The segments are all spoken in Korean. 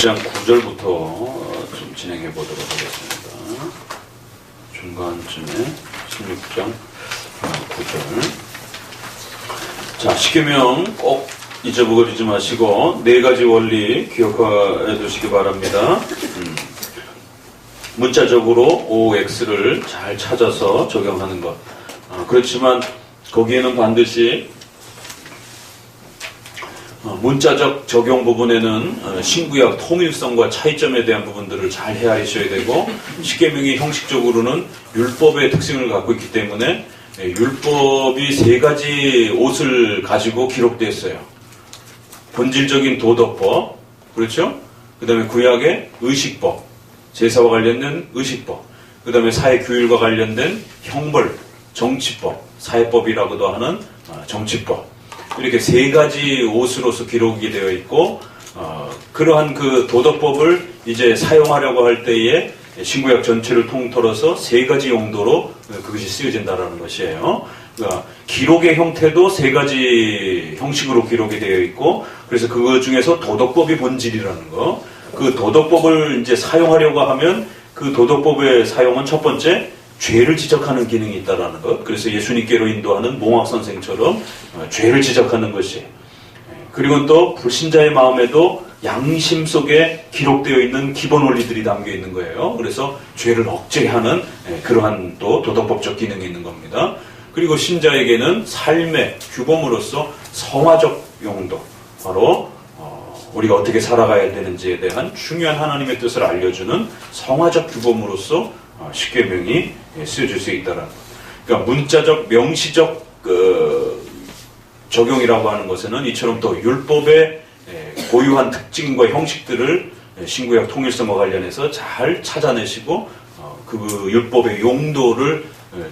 16장 9절부터 좀 진행해 보도록 하겠습니다. 중간쯤에 16장 9절. 자, 십계명 꼭 잊어버리지 마시고 네 가지 원리 기억해 두시기 바랍니다. 문자적으로 OX를 잘 찾아서 적용하는 것. 그렇지만 거기에는 반드시 문자적 적용 부분에는 신구약 통일성과 차이점에 대한 부분들을 잘 헤아리셔야 되고, 십계명이 형식적으로는 율법의 특징을 갖고 있기 때문에 율법이 세 가지 옷을 가지고 기록되어 어요. 본질적인 도덕법, 그렇죠? 그 다음에 구약의 의식법, 제사와 관련된 의식법, 그 다음에 사회규율과 관련된 형벌, 정치법, 사회법이라고도 하는 정치법, 이렇게 세 가지 옷으로서 기록이 되어 있고, 그러한 그 도덕법을 이제 사용하려고 할 때에 신구약 전체를 통틀어서 세 가지 용도로 그것이 쓰여진다라는 것이에요. 그러니까 기록의 형태도 세 가지 형식으로 기록이 되어 있고, 그래서 그것 중에서 도덕법이 본질이라는 거, 그 도덕법을 이제 사용하려고 하면 그 도덕법의 사용은 첫 번째, 죄를 지적하는 기능이 있다라는 것. 그래서 예수님께로 인도하는 몽학 선생처럼 죄를 지적하는 것이. 그리고 또 불신자의 마음에도 양심 속에 기록되어 있는 기본 원리들이 담겨 있는 거예요. 그래서 죄를 억제하는 그러한 또 도덕법적 기능이 있는 겁니다. 그리고 신자에게는 삶의 규범으로서 성화적 용도, 바로 우리가 어떻게 살아가야 되는지에 대한 중요한 하나님의 뜻을 알려주는 성화적 규범으로서 십계명이 쓰여질 수 있다는 것. 그러니까 문자적, 명시적 적용이라고 하는 것에는 이처럼 또 율법의 고유한 특징과 형식들을 신구약 통일성과 관련해서 잘 찾아내시고 그 율법의 용도를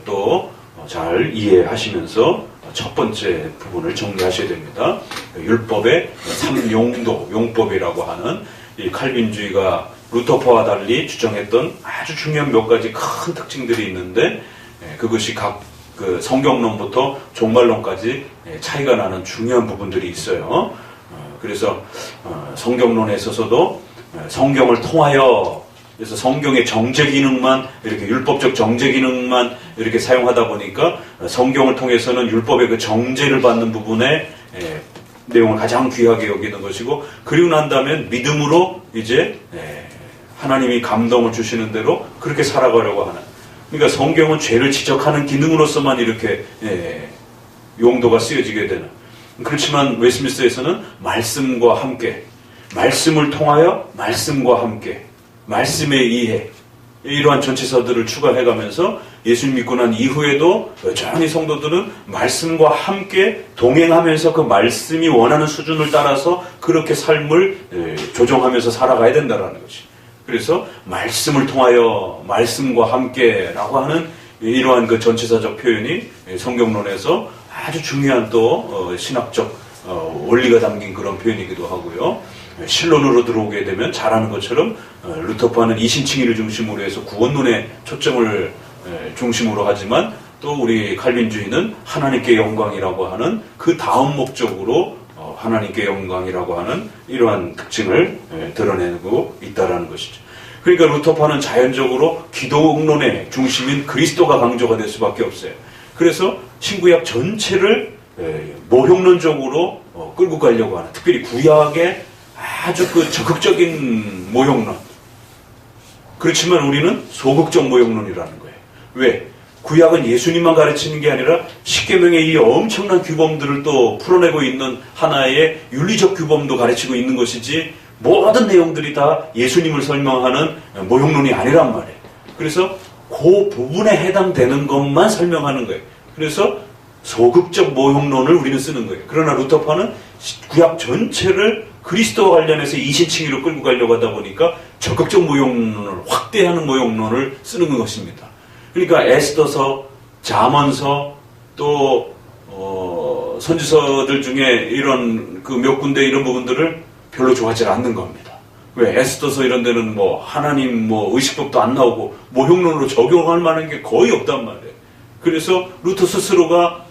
또 잘 이해하시면서 첫 번째 부분을 정리하셔야 됩니다. 율법의 3용도, 용법이라고 하는 이 칼빈주의가 루터파와 달리 주장했던 아주 중요한 몇 가지 큰 특징들이 있는데, 그것이 각 그 성경론부터 종말론까지 차이가 나는 중요한 부분들이 있어요. 그래서 성경론에 있어서도 성경을 통하여, 그래서 성경의 정제 기능만, 이렇게 율법적 정제 기능만 이렇게 사용하다 보니까 성경을 통해서는 율법의 그 정제를 받는 부분에 내용을 가장 귀하게 여기는 것이고, 그리고 난 다음엔 믿음으로 이제 하나님이 감동을 주시는 대로 그렇게 살아가려고 하는. 그러니까 성경은 죄를 지적하는 기능으로서만 이렇게 용도가 쓰여지게 되는. 그렇지만 웨스민스터에서는 말씀과 함께, 말씀을 통하여 말씀과 함께, 말씀의 이해, 이러한 전치사들을 추가해가면서 예수님 믿고 난 이후에도 여전히 성도들은 말씀과 함께 동행하면서 그 말씀이 원하는 수준을 따라서 그렇게 삶을 조정하면서 살아가야 된다는 것이. 그래서 말씀을 통하여 말씀과 함께라고 하는 이러한 그 전치사적 표현이 성경론에서 아주 중요한 또 신학적 원리가 담긴 그런 표현이기도 하고요. 신론으로 들어오게 되면 잘 아는 것처럼 루터파는 이신칭의를 중심으로 해서 구원론의 초점을 중심으로 하지만, 또 우리 칼빈주의는 하나님께 영광이라고 하는 그 다음 목적으로 하나님께 영광이라고 하는 이러한 특징을 드러내고 있다는 것이죠. 그러니까 루터파는 자연적으로 기독론의 중심인 그리스도가 강조가 될 수밖에 없어요. 그래서 신구약 전체를 모형론적으로 끌고 가려고 하는, 특별히 구약의 아주 그 적극적인 모형론. 그렇지만 우리는 소극적 모형론이라는 거예요. 왜? 구약은 예수님만 가르치는 게 아니라 십계명의 이 엄청난 규범들을 또 풀어내고 있는 하나의 윤리적 규범도 가르치고 있는 것이지, 모든 내용들이 다 예수님을 설명하는 모형론이 아니란 말이에요. 그래서 그 부분에 해당되는 것만 설명하는 거예요. 그래서 소극적 모형론을 우리는 쓰는 거예요. 그러나 루터파는 구약 전체를 그리스도와 관련해서 이신칭의로 끌고 가려고 하다 보니까 적극적 모형론을, 확대하는 모형론을 쓰는 것입니다. 그러니까 에스더서, 잠언서, 또 선지서들 중에 이런 그 몇 군데 이런 부분들을 별로 좋아하지 않는 겁니다. 왜? 에스더서 이런 데는 뭐 하나님 뭐 의식법도 안 나오고 모형론으로 적용할 만한 게 거의 없단 말이에요. 그래서 루터 스스로가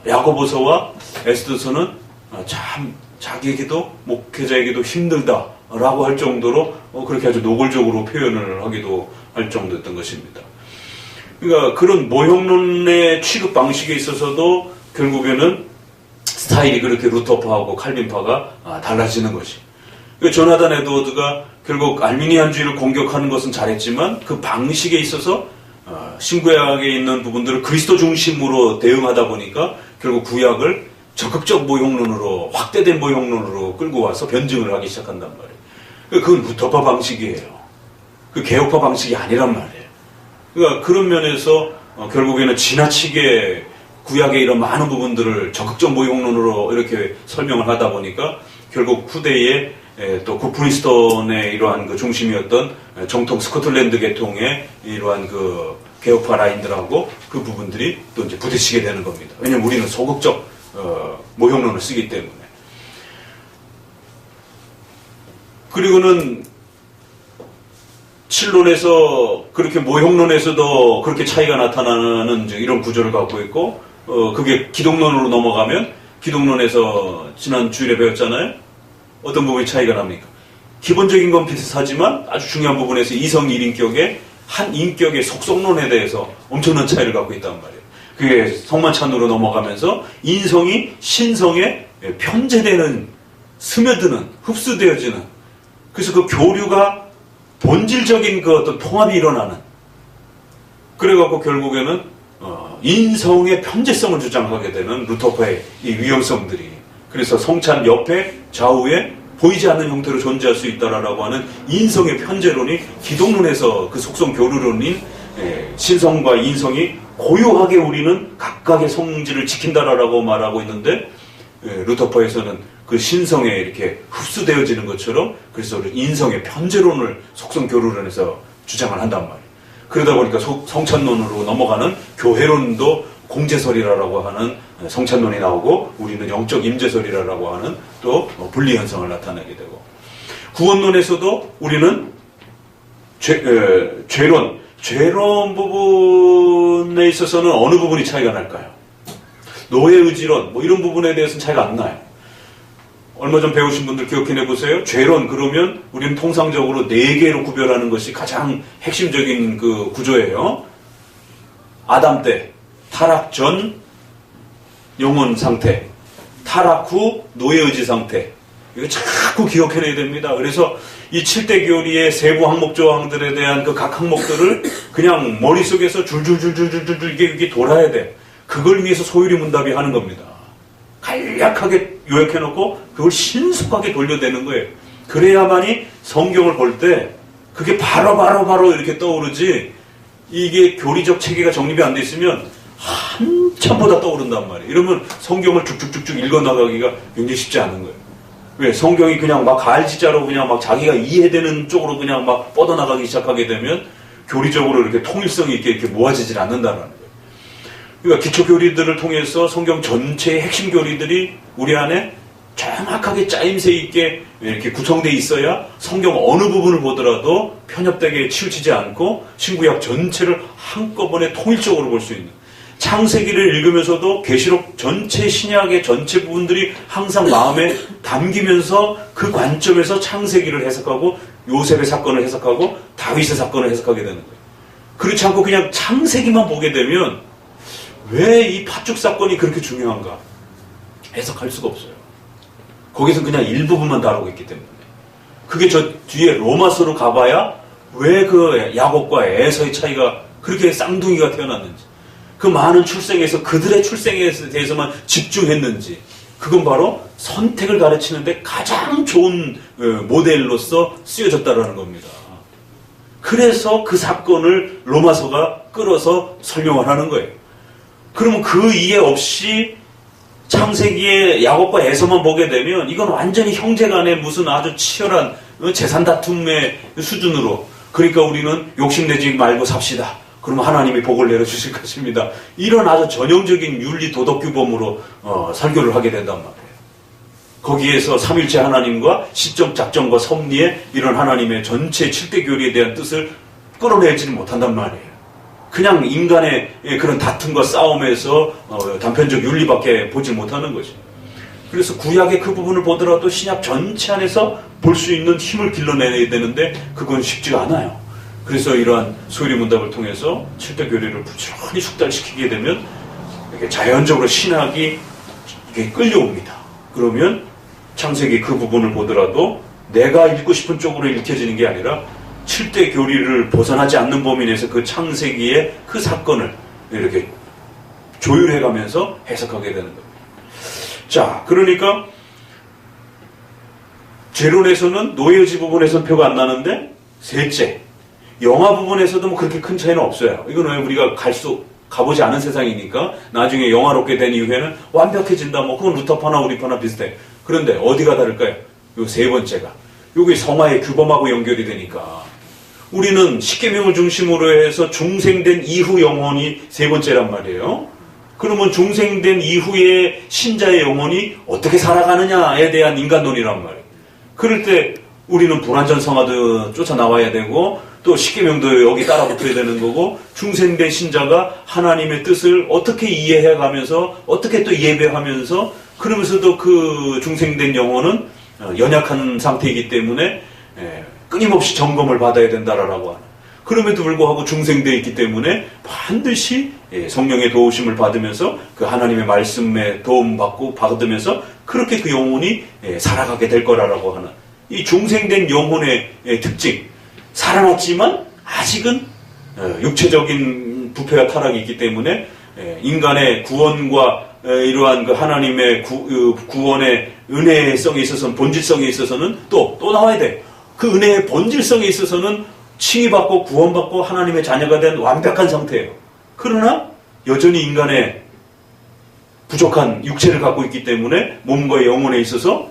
야고보서와 에스더서는 참 자기에게도 목회자에게도 힘들다라고 할 정도로 그렇게 아주 노골적으로 표현을 하기도 할 정도였던 것입니다. 그러니까 그런 모형론의 취급 방식에 있어서도 결국에는 스타일이 그렇게 루터파하고 칼빈파가 달라지는 것이. 그러니까 조나단 에드워드가 결국 알미니안주의를 공격하는 것은 잘했지만 그 방식에 있어서 신구약에 있는 부분들을 그리스도 중심으로 대응하다 보니까 결국 구약을 적극적 모형론으로 확대된 모형론으로 끌고 와서 변증을 하기 시작한단 말이에요. 그건 루터파 방식이에요. 그 개혁파 방식이 아니란 말이에요. 그러니까 그런 면에서 결국에는 지나치게 구약의 이런 많은 부분들을 적극적 모형론으로 이렇게 설명을 하다 보니까 결국 후대에 또 그 프린스턴의 이러한 그 중심이었던 정통 스코틀랜드 계통의 이러한 그 개혁파 라인들하고 그 부분들이 또 이제 부딪히게 되는 겁니다. 왜냐면 우리는 소극적 모형론을 쓰기 때문에. 그리고는 칠론에서 그렇게 모형론에서도 그렇게 차이가 나타나는 이런 구조를 갖고 있고, 그게 기독론으로 넘어가면 기독론에서 지난 주일에 배웠잖아요. 어떤 부분이 차이가 납니까? 기본적인 건 비슷하지만 아주 중요한 부분에서 이성 1인격의 한 인격의 속성론에 대해서 엄청난 차이를 갖고 있단 말이에요. 그게 성만찬으로 넘어가면서 인성이 신성에 편제되는, 스며드는, 흡수되어지는, 그래서 그 교류가 본질적인 그 어떤 통합이 일어나는, 그래갖고 결국에는 인성의 편제성을 주장하게 되는 루터파의 이 위험성들이, 그래서 성찬 옆에 좌우에 보이지 않는 형태로 존재할 수 있다라고 하는 인성의 편제론이 기독론에서 그 속성 교류론인 신성과 인성이 고유하게 우리는 각각의 성질을 지킨다라고 말하고 있는데, 루터파에서는 그 신성에 이렇게 흡수되어지는 것처럼 그래서 인성의 편제론을 속성 교류론에서 주장을 한단 말이에요. 그러다 보니까 성찬론으로 넘어가는 교회론도 공제설이라고 하는 성찬론이 나오고, 우리는 영적 임재설이라고 하는 또 분리 현상을 나타내게 되고, 구원론에서도 우리는 죄론 부분에 있어서는 어느 부분이 차이가 날까요? 노예의지론 이런 부분에 대해서는 차이가 안 나요. 얼마 전 배우신 분들 기억해 보세요. 죄론 그러면 우리는 통상적으로 4개로 구별하는 것이 가장 핵심적인 그 구조예요. 아담 때, 타락 전 영혼 상태, 타락 후 노예의지 상태. 이거 자꾸 기억해내야 됩니다. 그래서 이 7대 교리의 세부 항목 조항들에 대한 그 각 항목들을 그냥 머릿속에서 줄줄줄줄줄줄 이게 돌아야 돼. 그걸 위해서 소유리 문답이 하는 겁니다. 간략하게 요약해놓고 그걸 신속하게 돌려대는 거예요. 그래야만이 성경을 볼 때 그게 바로 이렇게 떠오르지, 이게 교리적 체계가 정립이 안 돼 있으면 한참보다 떠오른단 말이에요. 이러면 성경을 쭉쭉쭉쭉 읽어나가기가 굉장히 쉽지 않은 거예요. 왜? 성경이 그냥 막 가을지자로 그냥 막 자기가 이해되는 쪽으로 그냥 막 뻗어나가기 시작하게 되면 교리적으로 이렇게 통일성이 있게 이렇게 모아지질 않는다는 거예요. 그러니까 기초 교리들을 통해서 성경 전체의 핵심 교리들이 우리 안에 정확하게 짜임새 있게 이렇게 구성되어 있어야 성경 어느 부분을 보더라도 편협되게 치우치지 않고 신구약 전체를 한꺼번에 통일적으로 볼 수 있는, 창세기를 읽으면서도 계시록 전체 신약의 전체 부분들이 항상 마음에 담기면서 그 관점에서 창세기를 해석하고 요셉의 사건을 해석하고 다윗의 사건을 해석하게 되는 거예요. 그렇지 않고 그냥 창세기만 보게 되면 왜 이 팥죽 사건이 그렇게 중요한가 해석할 수가 없어요. 거기서 그냥 일부분만 다루고 있기 때문에. 그게 저 뒤에 로마서로 가봐야 왜 그 야곱과 에서의 차이가 그렇게 쌍둥이가 태어났는지, 그 많은 출생에서 그들의 출생에 대해서만 집중했는지, 그건 바로 선택을 가르치는데 가장 좋은 모델로서 쓰여졌다라는 겁니다. 그래서 그 사건을 로마서가 끌어서 설명을 하는 거예요. 그러면 그 이해 없이 창세기의 야곱과 에서만 보게 되면 이건 완전히 형제간의 무슨 아주 치열한 재산 다툼의 수준으로, 그러니까 우리는 욕심내지 말고 삽시다. 그러면 하나님이 복을 내려주실 것입니다. 이런 아주 전형적인 윤리 도덕 규범으로 설교를 하게 된단 말이에요. 거기에서 삼일체 하나님과 시적 작정과 섭리의 이런 하나님의 전체 7대 교리에 대한 뜻을 끌어내지는 못한단 말이에요. 그냥 인간의 그런 다툼과 싸움에서 단편적 윤리밖에 보지 못하는 거죠. 그래서 구약의 그 부분을 보더라도 신약 전체 안에서 볼 수 있는 힘을 길러내야 되는데 그건 쉽지가 않아요. 그래서 이러한 소리문답을 통해서 7대 교리를 부지런히 숙달시키게 되면 이렇게 자연적으로 신학이 이게 끌려옵니다. 그러면 창세기 그 부분을 보더라도 내가 읽고 싶은 쪽으로 읽혀지는 게 아니라 7대 교리를 벗어나지 않는 범위 내에서 그 창세기의 그 사건을 이렇게 조율해가면서 해석하게 되는 겁니다. 자, 그러니까 재론에서는 노예지 부분에서는 표가 안 나는데 셋째, 영화 부분에서도 뭐 그렇게 큰 차이는 없어요. 이건 왜 우리가 가보지 않은 세상이니까 나중에 영화롭게 된 이후에는 완벽해진다. 뭐 그건 루터파나 우리파나 비슷해. 그런데 어디가 다를까요? 요 세 번째가 요게 성화의 규범하고 연결이 되니까 우리는 십계명을 중심으로 해서 중생된 이후 영혼이 세 번째란 말이에요. 그러면 중생된 이후에 신자의 영혼이 어떻게 살아가느냐에 대한 인간론이란 말이에요. 그럴 때 우리는 불완전 성화도 쫓아나와야 되고 또 십계명도 여기 따라붙어야 되는 거고 중생된 신자가 하나님의 뜻을 어떻게 이해해가면서 어떻게 또 예배하면서 그러면서도 그 중생된 영혼은 연약한 상태이기 때문에 끊임없이 점검을 받아야 된다라고 하는. 그럼에도 불구하고 중생되어 있기 때문에 반드시 성령의 도우심을 받으면서 그 하나님의 말씀에 도움받고 받으면서 그렇게 그 영혼이 살아가게 될 거라고 하는 이 중생된 영혼의 특징. 살아났지만 아직은 육체적인 부패와 타락이 있기 때문에 인간의 구원과 이러한 그 하나님의 구원의 은혜성에 있어서는 본질성에 있어서는 또 나와야 돼. 그 은혜의 본질성에 있어서는 칭의받고 구원받고 하나님의 자녀가 된 완벽한 상태예요. 그러나 여전히 인간의 부족한 육체를 갖고 있기 때문에 몸과 영혼에 있어서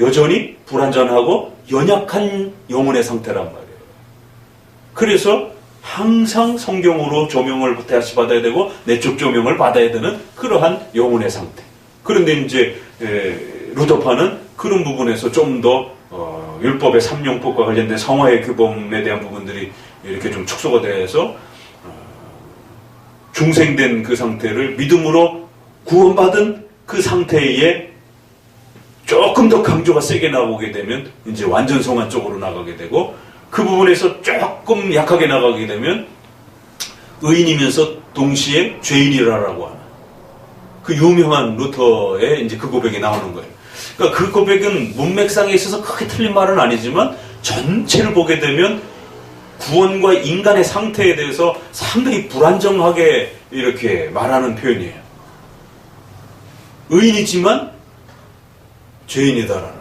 여전히 불완전하고 연약한 영혼의 상태란 말이에요. 그래서 항상 성경으로 조명을 다시 받아야 되고 내적 조명을 받아야 되는 그러한 영혼의 상태. 그런데 이제 루터파는 그런 부분에서 좀 더 율법의 삼용법과 관련된 성화의 규범에 대한 부분들이 이렇게 좀 축소가 돼서 중생된 그 상태를 믿음으로 구원받은 그 상태에 조금 더 강조가 세게 나오게 되면 이제 완전 성화 쪽으로 나가게 되고 그 부분에서 조금 약하게 나가게 되면 의인이면서 동시에 죄인이라고 하는 그 유명한 루터의 이제 그 고백이 나오는 거예요. 그러니까 그 고백은 문맥상에 있어서 크게 틀린 말은 아니지만 전체를 보게 되면 구원과 인간의 상태에 대해서 상당히 불안정하게 이렇게 말하는 표현이에요. 의인이지만 죄인이다라는 거.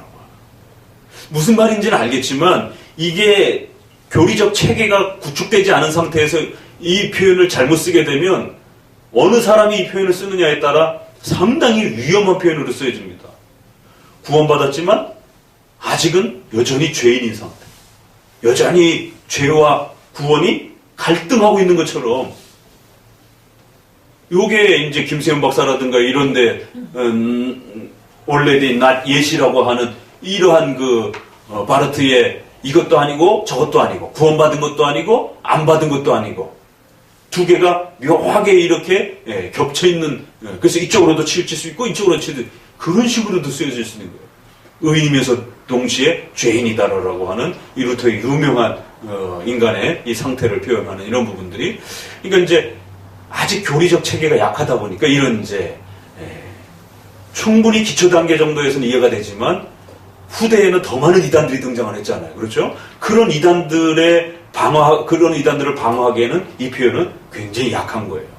무슨 말인지는 알겠지만 이게 교리적 체계가 구축되지 않은 상태에서 이 표현을 잘못 쓰게 되면 어느 사람이 이 표현을 쓰느냐에 따라 상당히 위험한 표현으로 쓰여집니다. 구원받았지만 아직은 여전히 죄인인 상태. 여전히 죄와 구원이 갈등하고 있는 것처럼 요게 이제 김세현 박사라든가 이런데 already not yet이라고 하는 이러한 그 바르트의 이것도 아니고 저것도 아니고 구원받은 것도 아니고 안 받은 것도 아니고 두 개가 묘하게 이렇게 겹쳐있는 그래서 이쪽으로도 치우칠 수 있고 이쪽으로 치우칠 그런 식으로도 쓰여질 수 있는 거예요. 의인이면서 동시에 죄인이다라고 하는 이 루터의 유명한 인간의 이 상태를 표현하는 이런 부분들이 그러니까 이제 아직 교리적 체계가 약하다 보니까 이런 이제 충분히 기초 단계 정도에서는 이해가 되지만 후대에는 더 많은 이단들이 등장을 했잖아요. 그렇죠? 그런 이단들을 방어하기에는 이 표현은 굉장히 약한 거예요.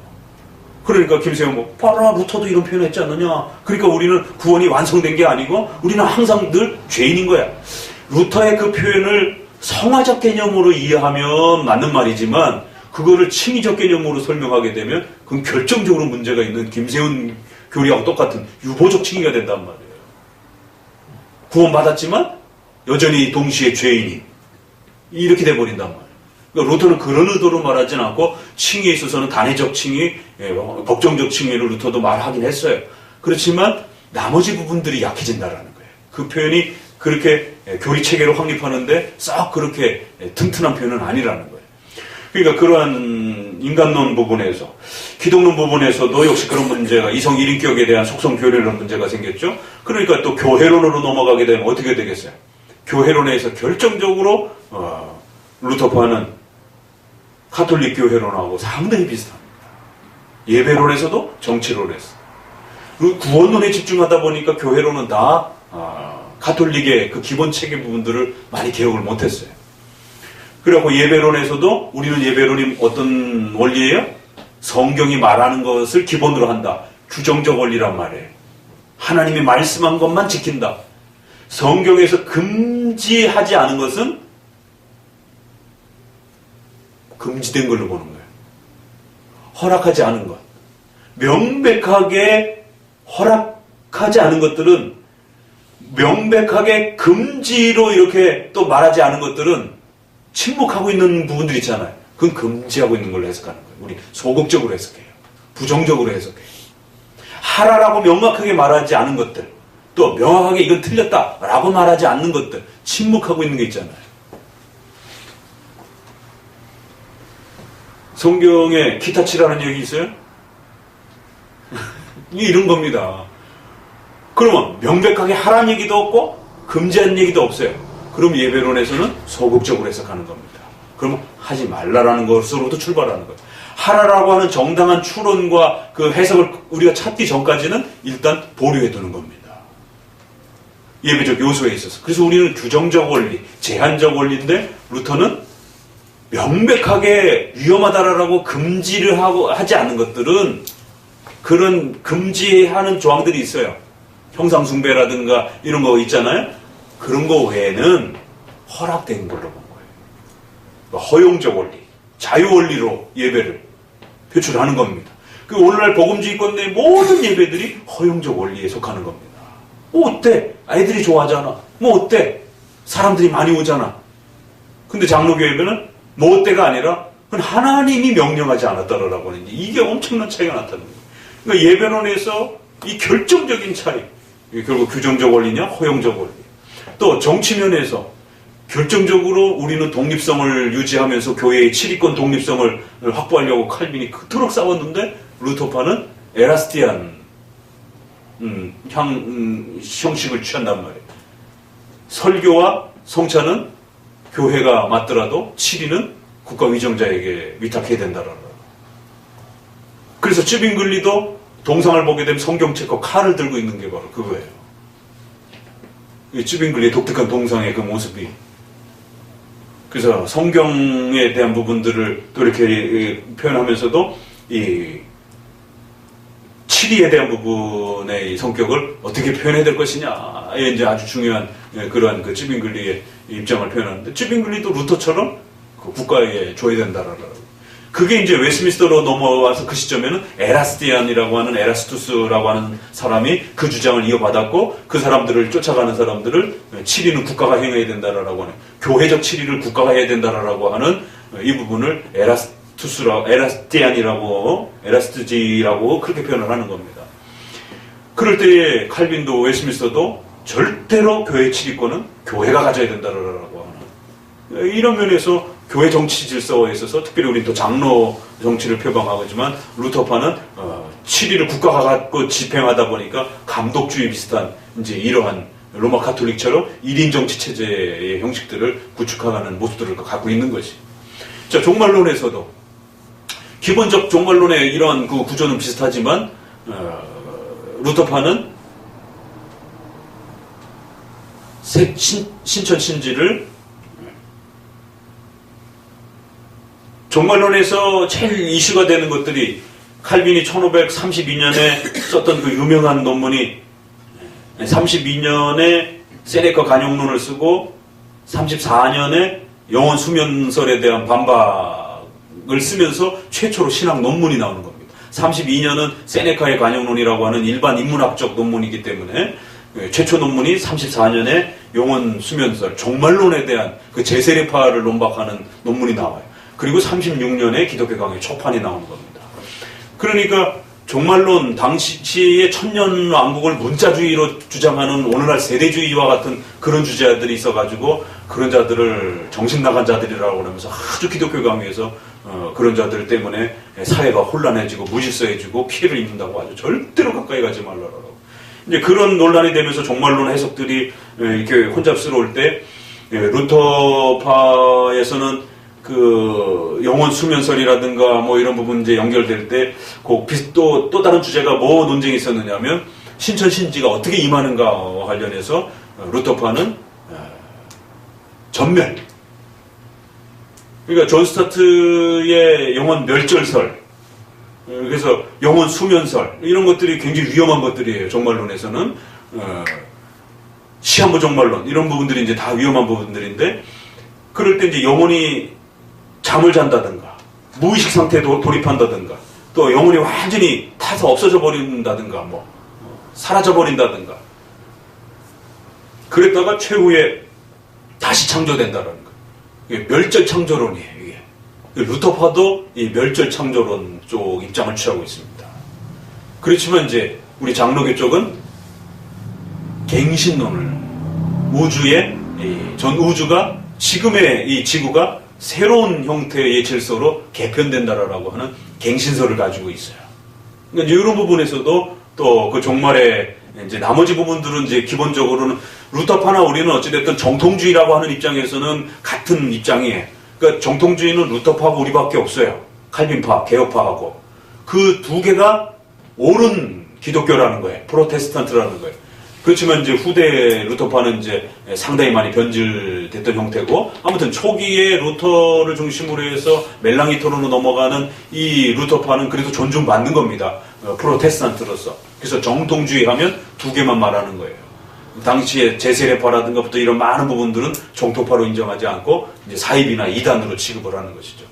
그러니까 김세현 봐라 루터도 이런 표현을 했지 않느냐. 그러니까 우리는 구원이 완성된 게 아니고 우리는 항상 늘 죄인인 거야. 루터의 그 표현을 성화적 개념으로 이해하면 맞는 말이지만 그거를 칭의적 개념으로 설명하게 되면 그건 결정적으로 문제가 있는 김세훈 교리하고 똑같은 유보적 칭의가 된단 말이에요. 구원받았지만 여전히 동시에 죄인이 이렇게 돼버린단 말이에요. 그러니까 루터는 그런 의도로 말하지는 않고 칭의에 있어서는 단회적 칭의, 법정적 칭의를 루터도 말하긴 했어요. 그렇지만 나머지 부분들이 약해진다라는 거예요. 그 표현이 그렇게 교리 체계로 확립하는데 싹 그렇게 튼튼한 표현은 아니라는 거예요. 그러니까 그러한 인간론 부분에서, 기독론 부분에서도 역시 그런 문제가, 이성 1인격에 대한 속성 교리라는 문제가 생겼죠. 그러니까 또 교회론으로 넘어가게 되면 어떻게 되겠어요? 교회론에서 결정적으로 루터파는 가톨릭 교회론하고 상당히 비슷합니다. 예배론에서도 정치론에서. 그리고 구원론에 집중하다 보니까 교회론은 다 가톨릭의 그 기본 체계 부분들을 많이 개혁을 못했어요. 그리고 예배론에서도 우리는 예배론이 어떤 원리예요? 성경이 말하는 것을 기본으로 한다. 규정적 원리란 말이에요. 하나님이 말씀한 것만 지킨다. 성경에서 금지하지 않은 것은 금지된 걸로 보는 거예요. 허락하지 않은 것. 명백하게 허락하지 않은 것들은, 명백하게 금지로 이렇게 또 말하지 않은 것들은 침묵하고 있는 부분들 있잖아요. 그건 금지하고 있는 걸로 해석하는 거예요. 우리 소극적으로 해석해요. 부정적으로 해석해요. 하라라고 명확하게 말하지 않은 것들, 또 명확하게 이건 틀렸다라고 말하지 않는 것들, 침묵하고 있는 게 있잖아요. 성경에 기타 치라는 얘기 있어요? 이런 겁니다. 그러면 명백하게 하라는 얘기도 없고 금지한 얘기도 없어요. 그럼 예배론에서는 소극적으로 해석하는 겁니다. 그러면 하지 말라라는 것으로부터 출발하는 거예요. 하라라고 하는 정당한 추론과 그 해석을 우리가 찾기 전까지는 일단 보류해 두는 겁니다. 예배적 요소에 있어서. 그래서 우리는 규정적 원리, 제한적 원리인데 루터는 명백하게 위험하다라고 금지를 하지 않은 것들은 그런 금지하는 조항들이 있어요. 형상숭배라든가 이런 거 있잖아요. 그런 거 외에는 허락된 걸로 본 거예요. 허용적 원리, 자유원리로 예배를 표출하는 겁니다. 그 오늘날 복음주의권 내 모든 예배들이 허용적 원리에 속하는 겁니다. 뭐 어때? 아이들이 좋아하잖아. 뭐 어때? 사람들이 많이 오잖아. 근데 장로교 예배는 뭐 어때가 아니라 하나님이 명령하지 않았다라고 하는 이게 엄청난 차이가 나타나는 거예요. 그러니까 예배론에서 이 결정적인 차이, 결국 규정적 원리냐 허용적 원리. 또 정치면에서 결정적으로 우리는 독립성을 유지하면서 교회의 치리권 독립성을 확보하려고 칼빈이 그토록 싸웠는데 루터파는 에라스티안 형식을 취한단 말이에요. 설교와 성찬은 교회가 맡더라도 치리는 국가 위정자에게 위탁해야 된다라는. 그래서 쯔빙글리도 동상을 보게 되면 성경책과 칼을 들고 있는 게 바로 그거예요. 이 쯔빙글리의 독특한 동상의 그 모습이. 그래서 성경에 대한 부분들을 또 이렇게 표현하면서도 이 치리에 대한 부분의 성격을 어떻게 표현해야 될 것이냐에 이제 아주 중요한 그러한 그 쯔빙글리의 입장을 표현하는데, 쯔빙글리도 루터처럼 그 국가에 줘야 된다라고. 그게 이제 웨스민스터로 넘어와서 그 시점에는 에라스티안이라고 하는 에라스투스라고 하는 사람이 그 주장을 이어받았고, 그 사람들을 쫓아가는 사람들을 치리는 국가가 행해야 된다라고 하는, 교회적 치리를 국가가 해야 된다라고 하는 이 부분을 에라스티안이라고, 에라스트지라고 그렇게 표현을 하는 겁니다. 그럴 때에 칼빈도 웨스민스터도 절대로 교회 치리권은 교회가 가져야 된다라고 하는, 이런 면에서 교회 정치 질서에 있어서 특별히 우리는 또 장로 정치를 표방하지만 루터파는 치리를 국가가 갖고 집행하다 보니까 감독주의 비슷한 이제 이러한 로마 가톨릭처럼 1인 정치 체제의 형식들을 구축하는 모습들을 갖고 있는 것이. 자, 종말론에서도 기본적 종말론의 이러한 그 구조는 비슷하지만 루터파는 신천 신지를 종말론에서 제일 이슈가 되는 것들이 칼빈이 1532년에 썼던 그 유명한 논문이 32년에 세네카 간용론을 쓰고 34년에 영원 수면설에 대한 반박을 쓰면서 최초로 신학 논문이 나오는 겁니다. 32년은 세네카의 간용론이라고 하는 일반 인문학적 논문이기 때문에 최초 논문이 34년에 영원 수면설, 종말론에 대한 그 제세례파를 논박하는 논문이 나와요. 그리고 36년에 기독교 강의 초판이 나오는 겁니다. 그러니까 종말론, 당시의 천년왕국을 문자주의로 주장하는 오늘날 세대주의와 같은 그런 주자들이 있어가지고 그런 자들을 정신나간 자들이라고 그러면서 아주 기독교 강의에서 그런 자들 때문에 사회가 혼란해지고 무질서해지고 피해를 입는다고 아주 절대로 가까이 가지 말라라고. 이제 그런 논란이 되면서 종말론 해석들이 이렇게 혼잡스러울 때 루터파에서는 그 영혼 수면설이라든가 뭐 이런 부분 이제 연결될 때 또 다른 주제가 뭐 논쟁이 있었느냐면 신천 신지가 어떻게 임하는가 관련해서 루터파는 전멸. 그러니까 존 스타트의 영혼 멸절설, 그래서 영혼 수면설 이런 것들이 굉장히 위험한 것들이에요. 종말론에서는 시한부 종말론 이런 부분들이 이제 다 위험한 부분들인데, 그럴 때 이제 영혼이 잠을 잔다든가 무의식 상태에 돌입한다든가 또 영혼이 완전히 타서 없어져 버린다든가 뭐 사라져 버린다든가 그랬다가 최후에 다시 창조된다는 거. 이게 멸절 창조론이에요. 이게 루터파도 이 멸절 창조론 쪽 입장을 취하고 있습니다. 그렇지만 이제 우리 장로교 쪽은 갱신론을, 우주의 전 우주가 지금의 이 지구가 새로운 형태의 질서로 개편된다라고 하는 갱신설을 가지고 있어요. 그러니까 이런 부분에서도 또 그 종말에 이제 나머지 부분들은 이제 기본적으로는 루터파나 우리는 어찌됐든 정통주의라고 하는 입장에서는 같은 입장이에요. 그러니까 정통주의는 루터파하고 우리밖에 없어요. 칼빈파, 개혁파하고. 그 두 개가 옳은 기독교라는 거예요. 프로테스탄트라는 거예요. 그렇지만 이제 후대 루터파는 이제 상당히 많이 변질됐던 형태고, 아무튼 초기에 루터를 중심으로 해서 멜랑이토로 넘어가는 이 루터파는 그래도 존중받는 겁니다. 프로테스탄트로서. 그래서 정통주의 하면 두 개만 말하는 거예요. 당시에 제세례파라든가부터 이런 많은 부분들은 정통파로 인정하지 않고 이제 사입이나 이단으로 취급을 하는 것이죠.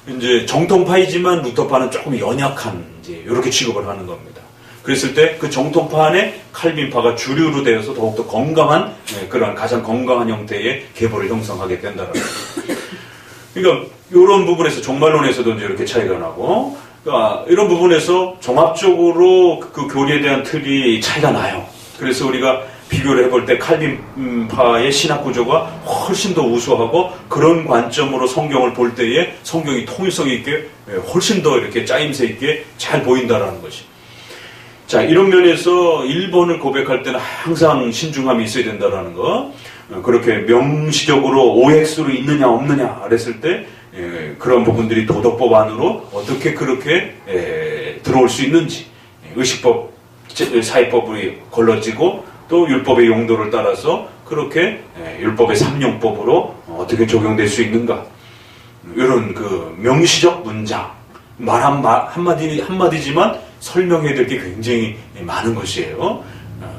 이제 정통파이지만 루터파는 조금 연약한 이제 이렇게 취급을 하는 겁니다. 그랬을 때 그 정통파 안에 칼빈파가 주류로 되어서 더욱더 건강한 그런 가장 건강한 형태의 계보를 형성하게 된다는 거예요. 그러니까 이런 부분에서 종말론에서도 이제 이렇게 차이가 나고, 그러니까 이런 부분에서 종합적으로 그 교리에 대한 틀이 차이가 나요. 그래서 우리가 비교를 해볼 때 칼빈파의 신학 구조가 훨씬 더 우수하고, 그런 관점으로 성경을 볼 때에 성경이 통일성 있게 훨씬 더 이렇게 짜임새 있게 잘 보인다라는 것이. 자, 이런 면에서 1번을 고백할 때는 항상 신중함이 있어야 된다라는 거. 그렇게 명시적으로 OX로 있느냐 없느냐 그랬을 때 그런 부분들이 도덕법 안으로 어떻게 그렇게 들어올 수 있는지, 의식법, 사회법이 걸러지고 또 율법의 용도를 따라서 그렇게 율법의 삼용법으로 어떻게 적용될 수 있는가, 이런 그 명시적 문장, 말 한마디지만 설명해야 될 게 굉장히 많은 것이에요.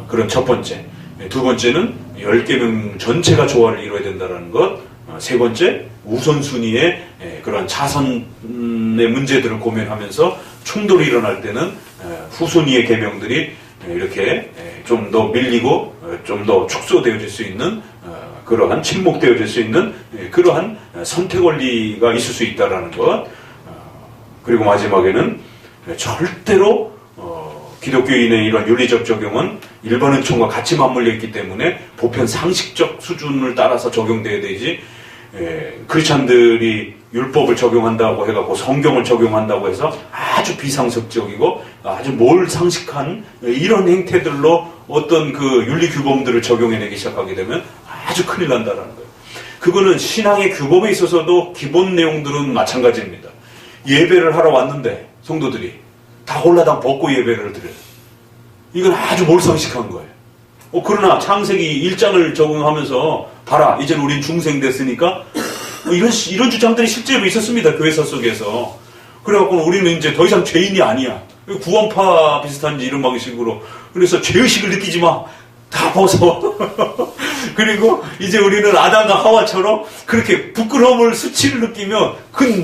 그런 첫 번째. 두 번째는 10계명 전체가 조화를 이루어야 된다는 것. 세 번째, 우선순위의 그런 차선의 문제들을 고민하면서 충돌이 일어날 때는 후순위의 계명들이 이렇게 좀 더 밀리고 좀 더 축소되어질 수 있는, 그러한 침묵되어질 수 있는 그러한 선택 원리가 있을 수 있다는 것. 그리고 마지막에는 절대로 기독교인의 이런 윤리적 적용은 일반 은총과 같이 맞물려 있기 때문에 보편 상식적 수준을 따라서 적용돼야 되지, 크리스찬들이 율법을 적용한다고 해갖고 성경을 적용한다고 해서 아주 비상식적이고 아주 몰상식한 이런 행태들로 어떤 그 윤리 규범들을 적용해내기 시작하게 되면 아주 큰일 난다는 거예요. 그거는 신앙의 규범에 있어서도 기본 내용들은 마찬가지입니다. 예배를 하러 왔는데 성도들이 다 홀라당 벗고 예배를 드려요. 이건 아주 몰상식한 거예요. 그러나 창세기 1장을 적용하면서 봐라, 이제는 우린 중생 됐으니까 이런 주장들이 실제로 있었습니다. 교회사 속에서. 그래갖고 우리는 이제 더 이상 죄인이 아니야. 구원파 비슷한 이런 방식으로. 그래서 죄의식을 느끼지 마. 다 벗어. 그리고 이제 우리는 아담과 하와처럼 그렇게 부끄러움을, 수치를 느끼면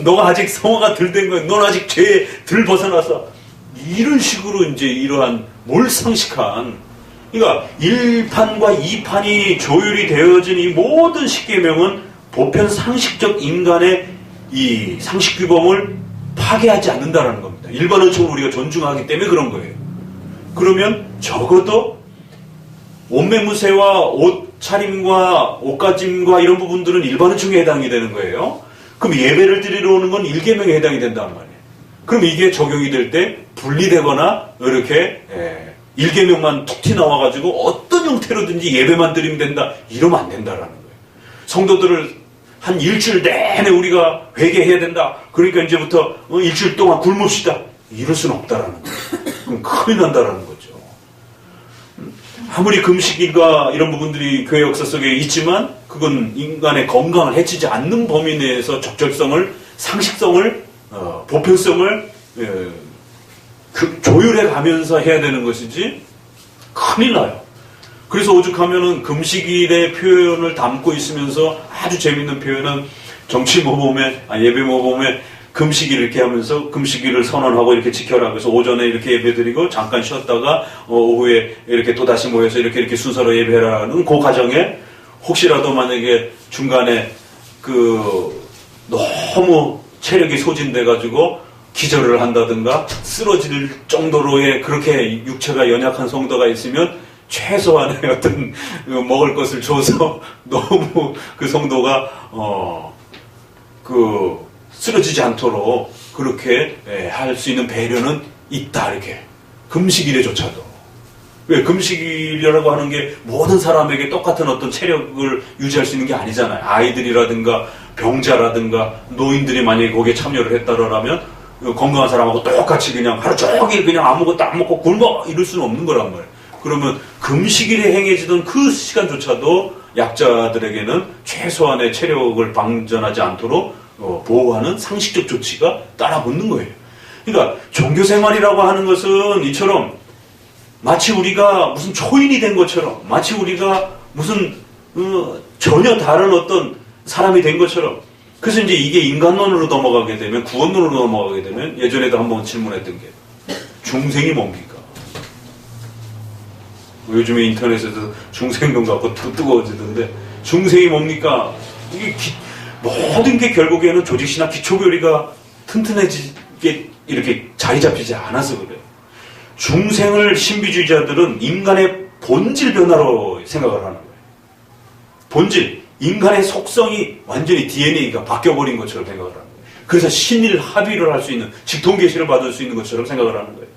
너가 아직 성화가 덜 된 거야. 넌 아직 죄에 덜 벗어나서. 이런 식으로 이제 이러한 몰상식한, 그러니까 1판과 2판이 조율이 되어진 이 모든 십계명은 보편 상식적 인간의 이 상식 규범을 파괴하지 않는다라는 겁니다. 일반 은총을 우리가 존중하기 때문에 그런 거예요. 그러면 적어도 옷매무새와 옷차림과 옷가짐과 이런 부분들은 일반 은총에 해당이 되는 거예요. 그럼 예배를 드리러 오는 건 1계명에 해당이 된단 말이에요. 그럼 이게 적용이 될 때 분리되거나 이렇게 1계명만 툭 튀나와가지고 어떤 형태로든지 예배만 드리면 된다, 이러면 안 된다라는 거예요. 성도들을 한 일주일 내내 우리가 회개해야 된다, 그러니까 이제부터 일주일 동안 굶읍시다, 이럴 수는 없다라는 거예요. 그럼 큰일 난다라는 거죠. 아무리 금식일과 이런 부분들이 교회 역사 속에 있지만 그건 인간의 건강을 해치지 않는 범위 내에서 적절성을, 상식성을, 보편성을 조율해 가면서 해야 되는 것이지 큰일 나요. 그래서 오죽하면은 금식일의 표현을 담고 있으면서 아주 재밌는 표현은 정치 모범에, 예배 모범에 금식일 이렇게 하면서 금식일을 선언하고 이렇게 지켜라. 그래서 오전에 이렇게 예배 드리고 잠깐 쉬었다가 오후에 이렇게 또 다시 모여서 이렇게 순서로 예배라는 그 과정에 혹시라도 만약에 중간에 너무 체력이 소진돼가지고 기절을 한다든가 쓰러질 정도로의 그렇게 육체가 연약한 성도가 있으면 최소한의 어떤 먹을 것을 줘서 너무 그 성도가 쓰러지지 않도록 그렇게 할 수 있는 배려는 있다, 이렇게. 금식일에조차도. 왜? 금식일이라고 하는 게 모든 사람에게 똑같은 어떤 체력을 유지할 수 있는 게 아니잖아요. 아이들이라든가 병자라든가 노인들이 만약에 거기에 참여를 했다라면 건강한 사람하고 똑같이 그냥 하루 종일 그냥 아무것도 안 먹고 굶어, 이럴 수는 없는 거란 말이에요. 그러면 금식일에 행해지던 그 시간조차도 약자들에게는 최소한의 체력을 방전하지 않도록 보호하는 상식적 조치가 따라 붙는 거예요. 그러니까 종교생활이라고 하는 것은 이처럼 마치 우리가 무슨 초인이 된 것처럼, 마치 우리가 무슨 전혀 다른 어떤 사람이 된 것처럼. 그래서 이제 이게 인간론으로 넘어가게 되면, 구원론으로 넘어가게 되면, 예전에도 한번 질문했던 게 중생이 뭡니까? 요즘에 인터넷에서 중생론 갖고 뜨거워지던데, 중생이 뭡니까? 이게 모든 게 결국에는 조직신학 기초교리가 튼튼해지게 이렇게 자리 잡히지 않아서 그래요. 중생을 신비주의자들은 인간의 본질 변화로 생각을 하는 거예요. 본질, 인간의 속성이 완전히 DNA가 바뀌어버린 것처럼 생각을 하는 거예요. 그래서 신일 합의를 할 수 있는, 직통계시를 받을 수 있는 것처럼 생각을 하는 거예요.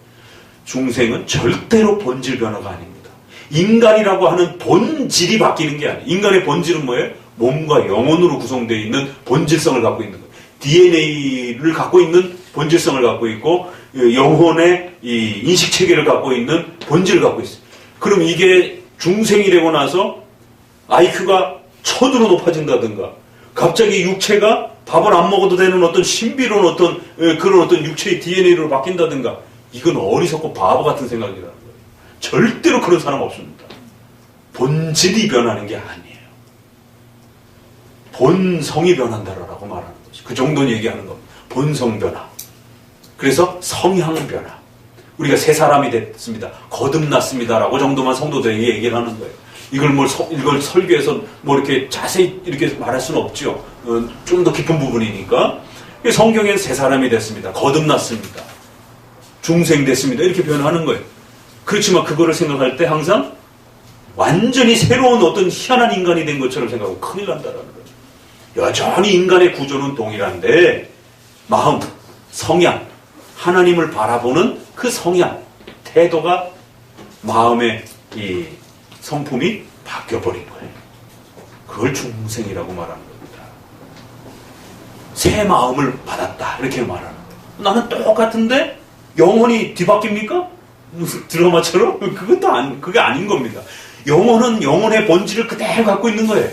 중생은 절대로 본질 변화가 아닙니다. 인간이라고 하는 본질이 바뀌는 게 아니에요. 인간의 본질은 뭐예요? 몸과 영혼으로 구성되어 있는 본질성을 갖고 있는 거예요. DNA를 갖고 있는 본질성을 갖고 있고, 영혼의 이 인식체계를 갖고 있는 본질을 갖고 있어요. 그럼 이게 중생이 되고 나서 IQ가 1000으로 높아진다든가, 갑자기 육체가 밥을 안 먹어도 되는 어떤 신비로운 어떤 그런 어떤 육체의 DNA로 바뀐다든가, 이건 어리석고 바보 같은 생각이라는 거예요. 절대로 그런 사람 없습니다. 본질이 변하는 게 아니에요. 본성이 변한다라고 말하는 거죠. 그 정도는 얘기하는 겁니다. 본성 변화. 그래서 성향 변화. 우리가 새 사람이 됐습니다, 거듭났습니다라고 정도만 성도들에게 얘기를 하는 거예요. 이걸 설교해서 이렇게 자세히 이렇게 말할 수는 없죠. 좀 더 깊은 부분이니까. 성경에는 새 사람이 됐습니다, 거듭났습니다, 중생됐습니다, 이렇게 표현하는 거예요. 그렇지만 그거를 생각할 때 항상 완전히 새로운 어떤 희한한 인간이 된 것처럼 생각하고 큰일 난다라는 거예요. 여전히 인간의 구조는 동일한데 마음, 성향, 하나님을 바라보는 그 성향, 태도가, 마음의 이 성품이 바뀌어버린 거예요. 그걸 중생이라고 말하는 겁니다. 새 마음을 받았다, 이렇게 말하는 거예요. 나는 똑같은데 영혼이 뒤바뀝니까? 무슨 드라마처럼? 그게 아닌 겁니다. 영혼은 영혼의 본질을 그대로 갖고 있는 거예요.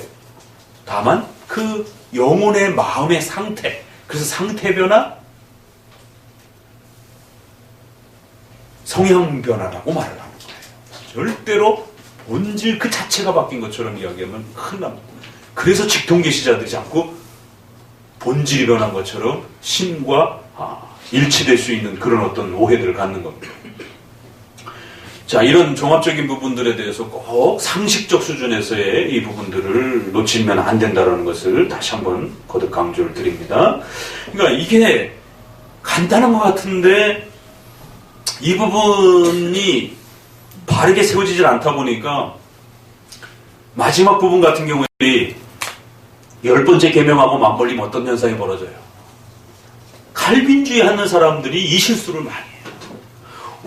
다만 그 영혼의 마음의 상태, 그래서 상태 변화, 성향 변화라고 말을 하는 거예요. 절대로 본질 그 자체가 바뀐 것처럼 이야기하면 큰일 납니다. 그래서 직통계시자들이 자꾸 본질이 변한 것처럼 신과 일치될 수 있는 그런 어떤 오해들을 갖는 겁니다. 자, 이런 종합적인 부분들에 대해서 꼭 상식적 수준에서의 이 부분들을 놓치면 안 된다는 것을 다시 한번 거듭 강조를 드립니다. 그러니까 이게 간단한 것 같은데 이 부분이 바르게 세워지질 않다 보니까 마지막 부분 같은 경우에 10번째 계명하고 맞물리면 어떤 현상이 벌어져요? 칼빈주의 하는 사람들이 이 실수를 많이 해요.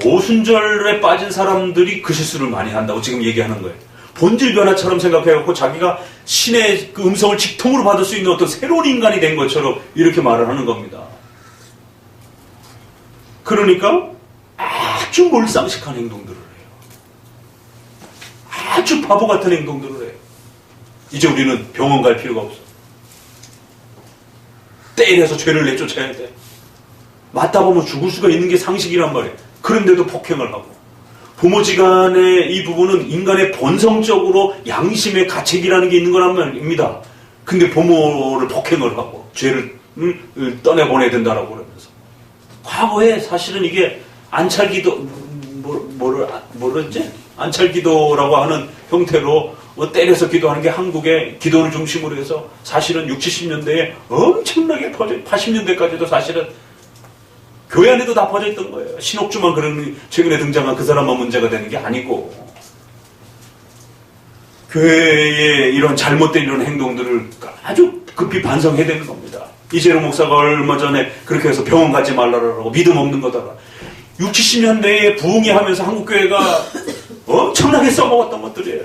오순절에 빠진 사람들이 그 실수를 많이 한다고 지금 얘기하는 거예요. 본질 변화처럼 생각해갖고 자기가 신의 그 음성을 직통으로 받을 수 있는 어떤 새로운 인간이 된 것처럼 이렇게 말을 하는 겁니다. 그러니까 아주 몰상식한 행동들을 해요. 아주 바보 같은 행동들을 해요. 이제 우리는 병원 갈 필요가 없어. 때려서 죄를 내쫓아야 돼. 맞다 보면 죽을 수가 있는 게 상식이란 말이에요. 그런데도 폭행을 하고. 부모지간의 이 부분은 인간의 본성적으로 양심의 가책이라는 게 있는 거란 말입니다. 근데 부모를 폭행을 하고 죄를 떠내보내야 된다라고 그러면서. 과거에 사실은 이게 안찰기도, 뭐랬지? 안찰기도라고 하는 형태로 때려서 기도하는 게 한국의 기도를 중심으로 해서 사실은 60, 70년대에 엄청나게 80년대까지도 사실은 교회 안에도 다 퍼져 있던 거예요. 신옥주만 그런 최근에 등장한 그 사람만 문제가 되는 게 아니고 교회의 이런 잘못된 이런 행동들을 아주 급히 반성해야 되는 겁니다. 이재룡 목사가 얼마 전에 그렇게 해서 병원 가지 말라라고 믿음 없는 거다가 60, 70년대에 부흥이 하면서 한국교회가 엄청나게 써먹었던 것들이에요.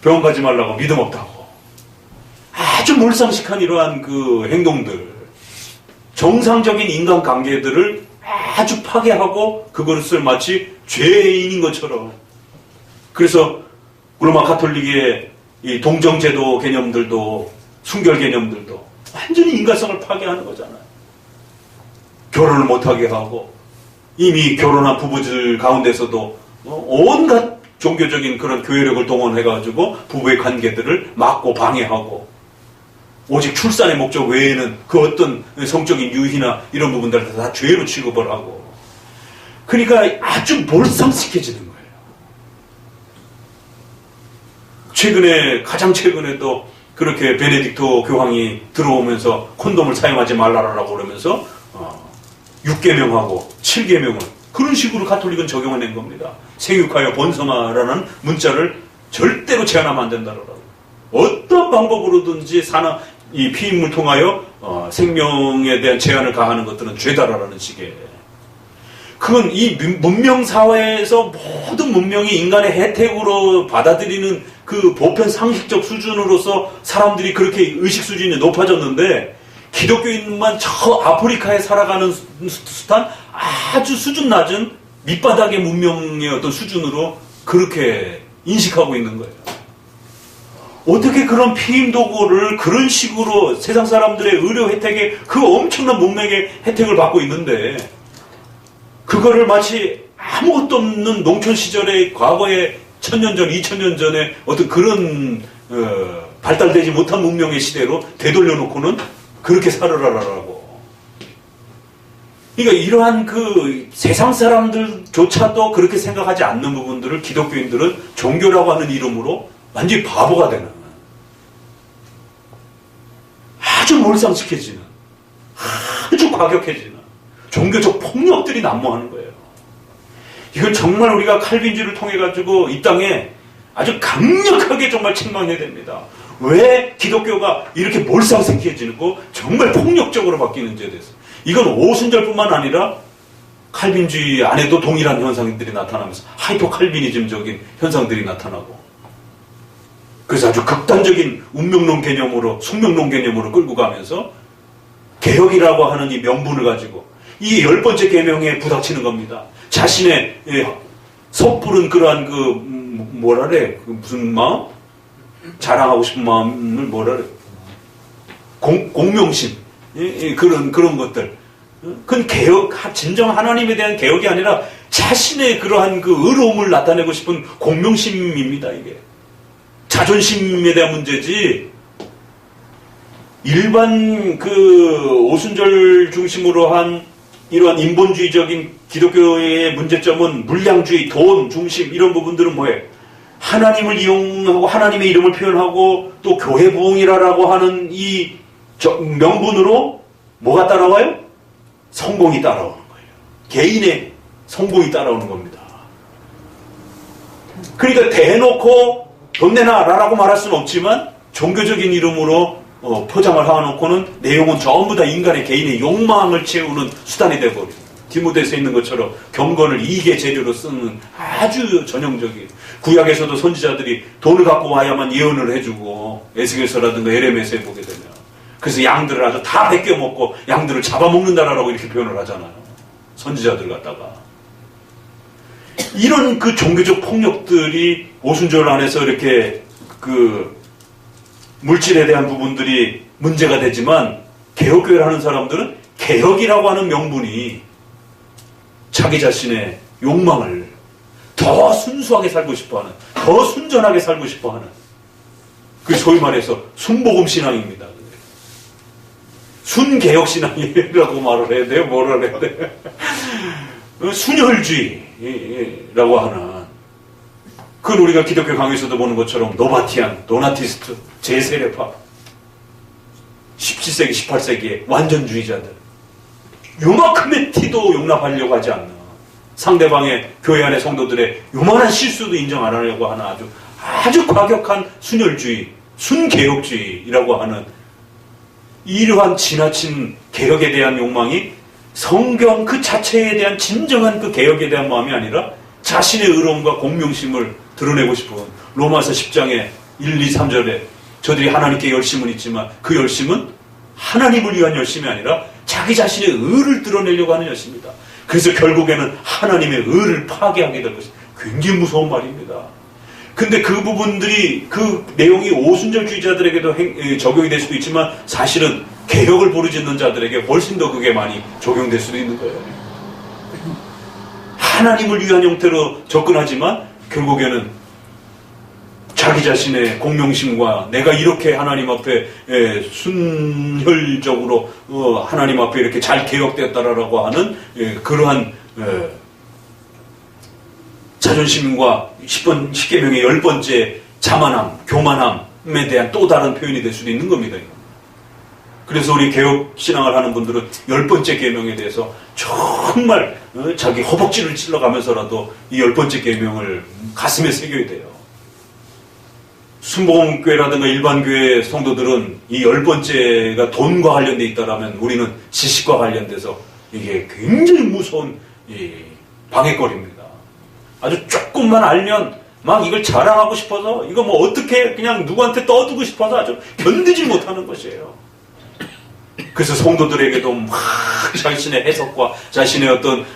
병원 가지 말라고 믿음 없다고. 아주 몰상식한 이러한 그 행동들. 정상적인 인간관계들을 아주 파괴하고 그것을 마치 죄인인 것처럼. 그래서 로마 가톨릭의 이 동정제도 개념들도 순결 개념들도 완전히 인간성을 파괴하는 거잖아요. 결혼을 못하게 하고 이미 결혼한 부부들 가운데서도 온갖 종교적인 그런 교회력을 동원해가지고 부부의 관계들을 막고 방해하고 오직 출산의 목적 외에는 그 어떤 성적인 유희나 이런 부분들을 다 죄로 취급을 하고 그러니까 아주 몰상식해지는 거예요. 가장 최근에도 그렇게 베네딕토 교황이 들어오면서 콘돔을 사용하지 말라라고 그러면서 6계명하고 7계명을 그런 식으로 가톨릭은 적용해낸 겁니다. 생육하여 번성하라는 문자를 절대로 제한하면 안 된다라고. 어떤 방법으로든지 이 피임을 통하여 생명에 대한 제한을 가하는 것들은 죄다라는 식의. 그건 이 문명사회에서 모든 문명이 인간의 혜택으로 받아들이는 그 보편 상식적 수준으로서 사람들이 그렇게 의식 수준이 높아졌는데 기독교인만 저 아프리카에 살아가는 듯한 아주 수준 낮은 밑바닥의 문명의 어떤 수준으로 그렇게 인식하고 있는 거예요. 어떻게 그런 피임 도구를 그런 식으로 세상 사람들의 의료 혜택에 그 엄청난 문명의 혜택을 받고 있는데 그거를 마치 아무것도 없는 농촌 시절의 과거에 1000년 전, 2000년 전에 어떤 그런 발달되지 못한 문명의 시대로 되돌려 놓고는 그렇게 살아라라고. 그러니까 이러한 그 세상 사람들조차도 그렇게 생각하지 않는 부분들을 기독교인들은 종교라고 하는 이름으로 완전히 바보가 되는, 아주 몰상식해지는, 아주 과격해지는 종교적 폭력들이 난무하는 거예요. 이건 정말 우리가 칼빈주의를 통해 가지고 이 땅에 아주 강력하게 정말 책망해야 됩니다. 왜 기독교가 이렇게 몰상식해지고 정말 폭력적으로 바뀌는지에 대해서. 이건 오순절뿐만 아니라 칼빈주의 안에도 동일한 현상들이 나타나면서 하이퍼 칼비니즘적인 현상들이 나타나고, 그래서 아주 극단적인 운명론 개념으로, 숙명론 개념으로 끌고 가면서 개혁이라고 하는 이 명분을 가지고 이 10번째 계명에 부닥치는 겁니다. 자신의 섣부른 그러한 그 뭐라래, 그 무슨 마음? 자랑하고 싶은 마음을 뭐라래? 공명심, 그런 것들. 그건 개혁, 진정 하나님에 대한 개혁이 아니라 자신의 그러한 그 의로움을 나타내고 싶은 공명심입니다. 이게 자존심에 대한 문제지. 일반 그 오순절 중심으로 한 이러한 인본주의적인 기독교의 문제점은 물량주의, 돈 중심 이런 부분들은 뭐예요? 하나님을 이용하고 하나님의 이름을 표현하고 또 교회 부흥이라고 하는 이 명분으로 뭐가 따라와요? 성공이 따라오는 거예요. 개인의 성공이 따라오는 겁니다. 그러니까 대놓고 돈 내놔라라고 말할 수는 없지만 종교적인 이름으로 포장을 해놓고는 내용은 전부 다 인간의 개인의 욕망을 채우는 수단이 되어버려요. 디모데서 있는 것처럼 경건을 이익의 재료로 쓰는 아주 전형적인, 구약에서도 선지자들이 돈을 갖고 와야만 예언을 해주고, 에스겔서라든가 에레미야서에 보게 되면 그래서 양들을 아주 다 뺏겨먹고 양들을 잡아먹는다라고 이렇게 표현을 하잖아요. 선지자들 갖다가. 이런 그 종교적 폭력들이 오순절 안에서 이렇게 그 물질에 대한 부분들이 문제가 되지만, 개혁교회를 하는 사람들은 개혁이라고 하는 명분이 자기 자신의 욕망을 더 순수하게 살고 싶어하는, 더 순전하게 살고 싶어하는, 그 소위 말해서 순복음 신앙입니다. 순개혁 신앙이라고 말을 해야 돼요? 뭐라 해야 돼요? 순혈주의라고 하는, 그건 우리가 기독교 강의에서도 보는 것처럼 노바티안, 도나티스트, 제세례파, 17세기, 18세기의 완전주의자들, 요만큼의 티도 용납하려고 하지 않는, 상대방의 교회 안의 성도들의 요만한 실수도 인정 안 하려고 하는 아주 과격한 순혈주의, 순개혁주의라고 하는 이러한 지나친 개혁에 대한 욕망이 성경 그 자체에 대한 진정한 그 개혁에 대한 마음이 아니라 자신의 의로움과 공명심을 드러내고 싶은, 로마서 10장에 1, 2, 3절에 저들이 하나님께 열심은 있지만 그 열심은 하나님을 위한 열심이 아니라 자기 자신의 의를 드러내려고 하는 열심이다. 그래서 결국에는 하나님의 의를 파괴하게 될 것이 굉장히 무서운 말입니다. 근데 그 부분들이, 그 내용이 오순절주의자들에게도 적용이 될 수도 있지만 사실은 개혁을 부르짖는 자들에게 훨씬 더 그게 많이 적용될 수도 있는 거예요. 하나님을 위한 형태로 접근하지만 결국에는 자기 자신의 공명심과 내가 이렇게 하나님 앞에 순혈적으로 하나님 앞에 이렇게 잘 개혁되었다라고 하는 그러한 자존심과 10계명의 10번째 자만함, 교만함에 대한 또 다른 표현이 될 수도 있는 겁니다. 그래서 우리 개혁신앙을 하는 분들은 10번째 계명에 대해서 정말 자기 허벅지를 찔러가면서라도 이 10번째 계명을 가슴에 새겨야 돼요. 순복음교회라든가 일반교회 성도들은 이 10번째가 돈과 관련돼 있다라면 우리는 지식과 관련돼서 이게 굉장히 무서운 방해거리입니다. 아주 조금만 알면 막 이걸 자랑하고 싶어서 이거 뭐 어떻게 그냥 누구한테 떠두고 싶어서 아주 견디지 못하는 것이에요. 그래서 성도들에게도 막 자신의 해석과 자신의 어떤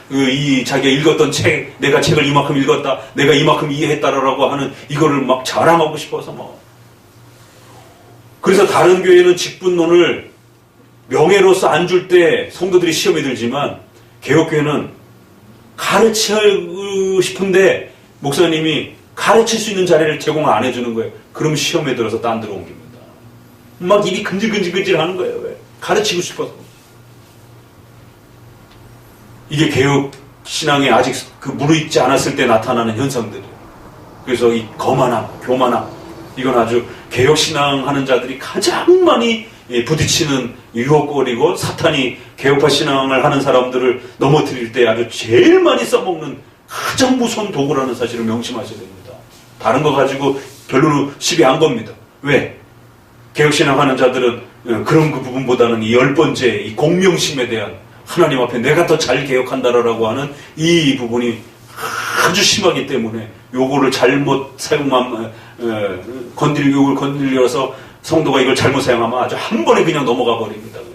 자기가 읽었던 책, 내가 책을 이만큼 읽었다, 내가 이만큼 이해했다라고 하는 이거를 막 자랑하고 싶어서 뭐. 그래서 다른 교회는 직분론을 명예로서 안 줄 때 성도들이 시험에 들지만 개혁교회는 가르치고 싶은데 목사님이 가르칠 수 있는 자리를 제공 안 해주는 거예요. 그럼 시험에 들어서 딴 데로 옮깁니다. 막 입이 근질근질 하는 거예요. 왜? 가르치고 싶어서. 이게 개혁 신앙에 아직 그 무르익지 않았을 때 나타나는 현상들이에요. 그래서 이 거만함, 교만함, 이건 아주 개혁 신앙 하는 자들이 가장 많이 부딪히는 유혹거리고, 사탄이 개혁파 신앙을 하는 사람들을 넘어뜨릴 때 아주 제일 많이 써먹는 가장 무서운 도구라는 사실을 명심하셔야 됩니다. 다른 거 가지고 별로 시비 안 겁니다. 왜? 개혁신앙 하는 자들은 그런 그 부분보다는 이 10번째 이 공명심에 대한, 하나님 앞에 내가 더 잘 개혁한다라고 하는 이 부분이 아주 심하기 때문에 요거를 잘못 사용하면, 요걸 건드려서 성도가 이걸 잘못 사용하면 아주 한 번에 그냥 넘어가 버립니다. 그냥.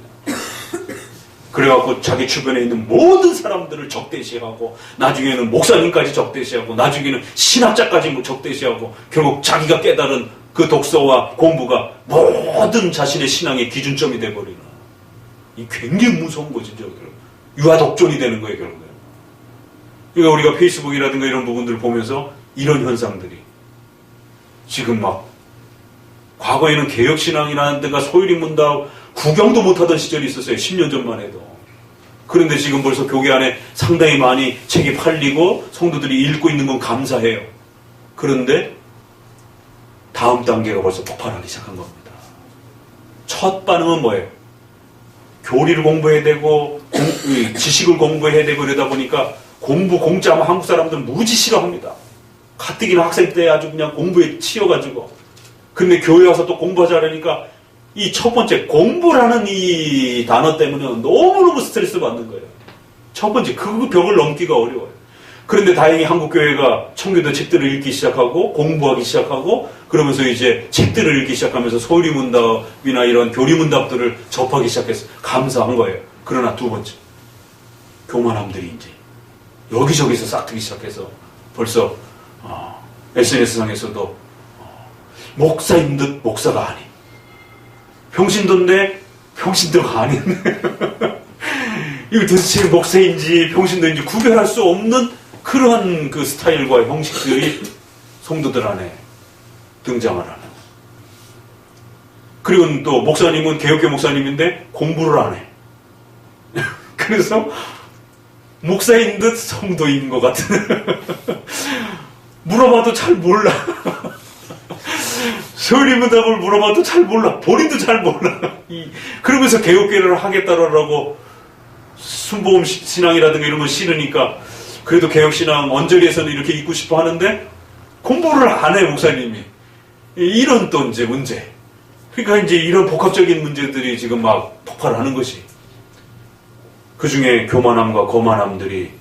그래갖고 자기 주변에 있는 모든 사람들을 적대시하고, 나중에는 목사님까지 적대시하고, 나중에는 신학자까지 적대시하고, 결국 자기가 깨달은 그 독서와 공부가 모든 자신의 신앙의 기준점이 돼버리는, 이 굉장히 무서운 거죠. 유아독존이 되는 거예요, 결국에. 그러니까 우리가 페이스북이라든가 이런 부분들을 보면서 이런 현상들이 지금 막, 과거에는 개혁신앙이라는 데가 소율이 문다 구경도 못하던 시절이 있었어요. 10년 전만 해도. 그런데 지금 벌써 교회 안에 상당히 많이 책이 팔리고 성도들이 읽고 있는 건 감사해요. 그런데 다음 단계가 벌써 폭발하기 시작한 겁니다. 첫 반응은 뭐예요? 교리를 공부해야 되고 지식을 공부해야 되고 이러다 보니까 공부 공짜하면 한국 사람들은 무지 싫어합니다. 가뜩이나 학생 때 아주 그냥 공부에 치여가지고 근데 교회 와서 또 공부하자 그러니까 이 첫 번째 공부라는 이 단어 때문에 너무너무 스트레스 받는 거예요. 첫 번째 그 벽을 넘기가 어려워요. 그런데 다행히 한국교회가 청교도 책들을 읽기 시작하고 공부하기 시작하고 그러면서 이제 책들을 읽기 시작하면서 소리문답이나 이런 교리문답들을 접하기 시작해서 감사한 거예요. 그러나 두 번째 교만함들이 이제 여기저기서 싹트기 시작해서 벌써 SNS상에서도 목사인 듯 목사가 아닌 평신도인데 평신도가 아닌 이거 도대체 목사인지 평신도인지 구별할 수 없는 그러한 그 스타일과 형식들이 성도들 안에 등장을 하는. 그리고 또 목사님은 개혁교 목사님인데 공부를 안 해. 그래서 목사인 듯 성도인 것 같은. 물어봐도 잘 몰라. 서리문답을 물어봐도 잘 몰라. 본인도 잘 몰라. 그러면서 개혁교회를 하겠다라고 순복음 신앙이라든가 이런 거 싫으니까 그래도 개혁신앙 언저리에서는 이렇게 있고 싶어 하는데 공부를 안 해, 목사님이. 이런 또 이제 문제. 그러니까 이제 이런 복합적인 문제들이 지금 막 폭발하는 것이. 그 중에 교만함과 거만함들이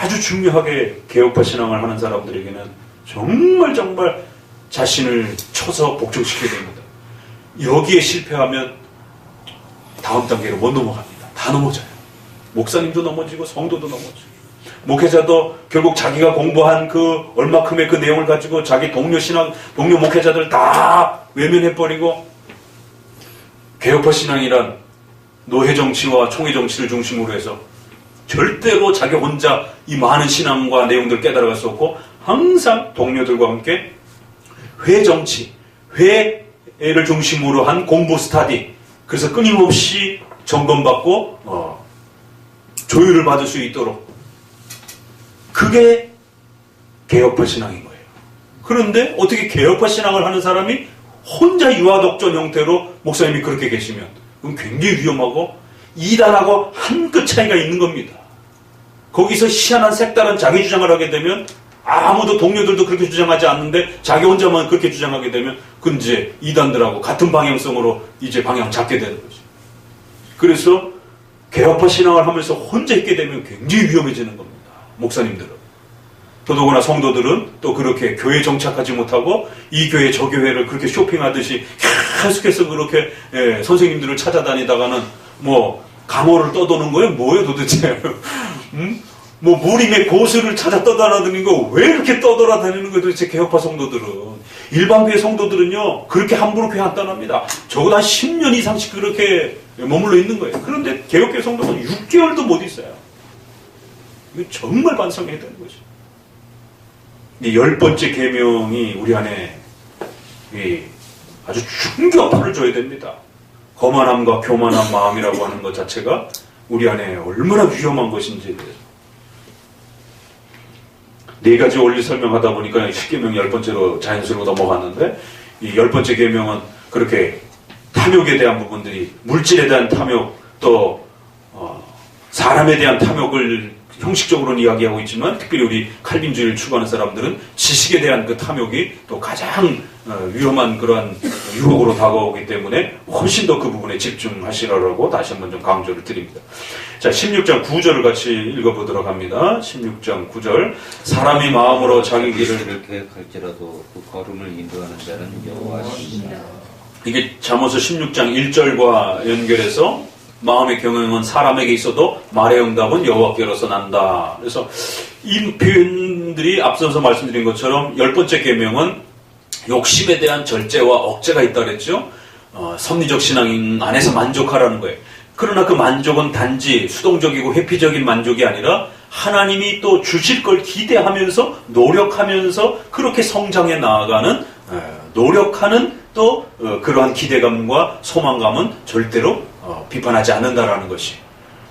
아주 중요하게 개혁파 신앙을 하는 사람들에게는 정말 자신을 쳐서 복종시켜야 됩니다. 여기에 실패하면 다음 단계로 못 넘어갑니다. 다 넘어져요. 목사님도 넘어지고 성도도 넘어지고 목회자도 결국 자기가 공부한 그 얼마큼의 그 내용을 가지고 자기 동료 목회자들 다 외면해버리고 개혁파 신앙이란 노회 정치와 총회 정치를 중심으로 해서 절대로 자기 혼자 이 많은 신앙과 내용들을 깨달아갈 수 없고 항상 동료들과 함께 회 정치, 회를 중심으로 한 공부 스타디 그래서 끊임없이 점검받고 조율을 받을 수 있도록 그게 개혁파 신앙인 거예요. 그런데 어떻게 개혁파 신앙을 하는 사람이 혼자 유아독전 형태로 목사님이 그렇게 계시면 그건 굉장히 위험하고 이단하고 한 끗 차이가 있는 겁니다. 거기서 희한한 색다른 자기 주장을 하게 되면 아무도 동료들도 그렇게 주장하지 않는데 자기 혼자만 그렇게 주장하게 되면 그건 이제 이단들하고 같은 방향성으로 이제 방향을 잡게 되는 거죠. 그래서 개혁파 신앙을 하면서 혼자 있게 되면 굉장히 위험해지는 겁니다. 목사님들은. 더더구나 성도들은 또 그렇게 교회에 정착하지 못하고 이 교회 저 교회를 그렇게 쇼핑하듯이 계속해서 그렇게 선생님들을 찾아다니다가는 뭐 강호를 떠도는 거예요? 뭐예요 도대체? 뭐 무림의 고수를 찾아 떠돌아다니는 거 왜 이렇게 떠돌아다니는 거예요 도대체 개혁파 성도들은. 일반 교회 성도들은요 그렇게 함부로 교회 안 떠납니다. 적어도 한 10년 이상씩 그렇게 머물러 있는 거예요. 그런데 개혁교회 성도는 6개월도 못 있어요. 이거 정말 반성해야 되는 거죠. 이 10번째 계명이 우리 안에 아주 충격파를 줘야 됩니다. 거만함과 교만한 마음이라고 하는 것 자체가 우리 안에 얼마나 위험한 것인지에 대해서. 4가지 원리 설명하다 보니까 10계명 10번째로 자연스러워 넘어갔는데 이 10번째 계명은 그렇게 탐욕에 대한 부분들이 물질에 대한 탐욕 또 사람에 대한 탐욕을 형식적으로는 이야기하고 있지만 특별히 우리 칼빈주의를 추구하는 사람들은 지식에 대한 그 탐욕이 또 가장 위험한 그러한 유혹으로 다가오기 때문에 훨씬 더 그 부분에 집중하시라고 다시 한번 좀 강조를 드립니다. 자, 16장 9절을 같이 읽어보도록 합니다. 16장 9절 사람이 마음으로 자기 길을 계획할지라도 그 걸음을 인도하는 자는 여호와시니라. 이게 잠언서 16장 1절과 연결해서 마음의 경영은 사람에게 있어도 말의 응답은 여호와께로서 난다. 그래서 이 표현들이 앞서서 말씀드린 것처럼 10번째 계명은 욕심에 대한 절제와 억제가 있다 그랬죠. 섭리적 신앙인 안에서 만족하라는 거예요. 그러나 그 만족은 단지 수동적이고 회피적인 만족이 아니라 하나님이 또 주실 걸 기대하면서 노력하면서 그렇게 성장해 나아가는 노력하는 또 그러한 기대감과 소망감은 절대로 비판하지 않는다라는 것이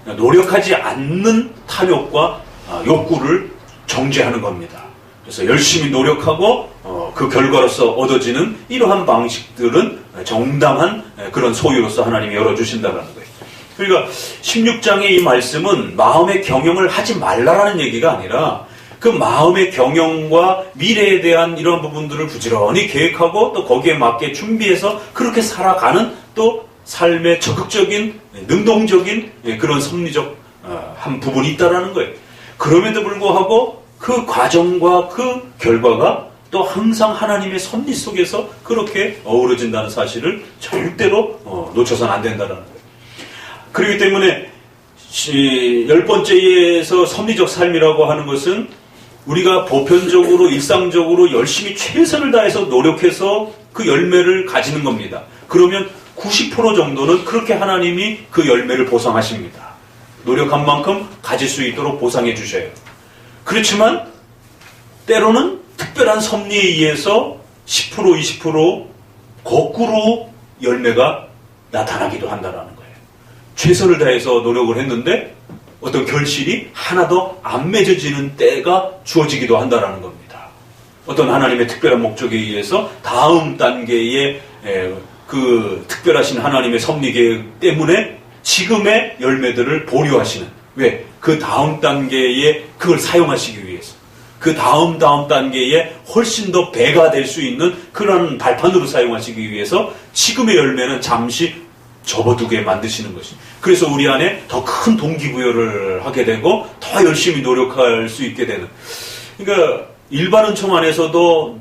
노력하지 않는 탐욕과 욕구를 정죄하는 겁니다. 그래서 열심히 노력하고 그 결과로서 얻어지는 이러한 방식들은 정당한 그런 소유로서 하나님이 열어주신다는 거예요. 그러니까 16장의 이 말씀은 마음의 경영을 하지 말라라는 얘기가 아니라 그 마음의 경영과 미래에 대한 이런 부분들을 부지런히 계획하고 또 거기에 맞게 준비해서 그렇게 살아가는 또 삶의 적극적인 능동적인 그런 섭리적 한 부분이 있다라는 거예요. 그럼에도 불구하고 그 과정과 그 결과가 또 항상 하나님의 섭리 속에서 그렇게 어우러진다는 사실을 절대로 놓쳐서는 안 된다는 거예요. 그렇기 때문에 10번째에서 섭리적 삶이라고 하는 것은 우리가 보편적으로 일상적으로 열심히 최선을 다해서 노력해서 그 열매를 가지는 겁니다. 그러면 90% 정도는 그렇게 하나님이 그 열매를 보상하십니다. 노력한 만큼 가질 수 있도록 보상해 주셔요. 그렇지만 때로는 특별한 섭리에 의해서 10% 20% 거꾸로 열매가 나타나기도 한다는 거예요. 최선을 다해서 노력을 했는데 어떤 결실이 하나도 안 맺어지는 때가 주어지기도 한다는 겁니다. 어떤 하나님의 특별한 목적에 의해서 다음 단계의 그 특별하신 하나님의 섭리 계획 때문에 지금의 열매들을 보류하시는, 왜? 그 다음 단계에 그걸 사용하시기 위해서, 그 다음 단계에 훨씬 더 배가 될 수 있는 그런 발판으로 사용하시기 위해서 지금의 열매는 잠시 접어두게 만드시는 것이. 그래서 우리 안에 더 큰 동기부여를 하게 되고 더 열심히 노력할 수 있게 되는. 그러니까 일반 은총 안에서도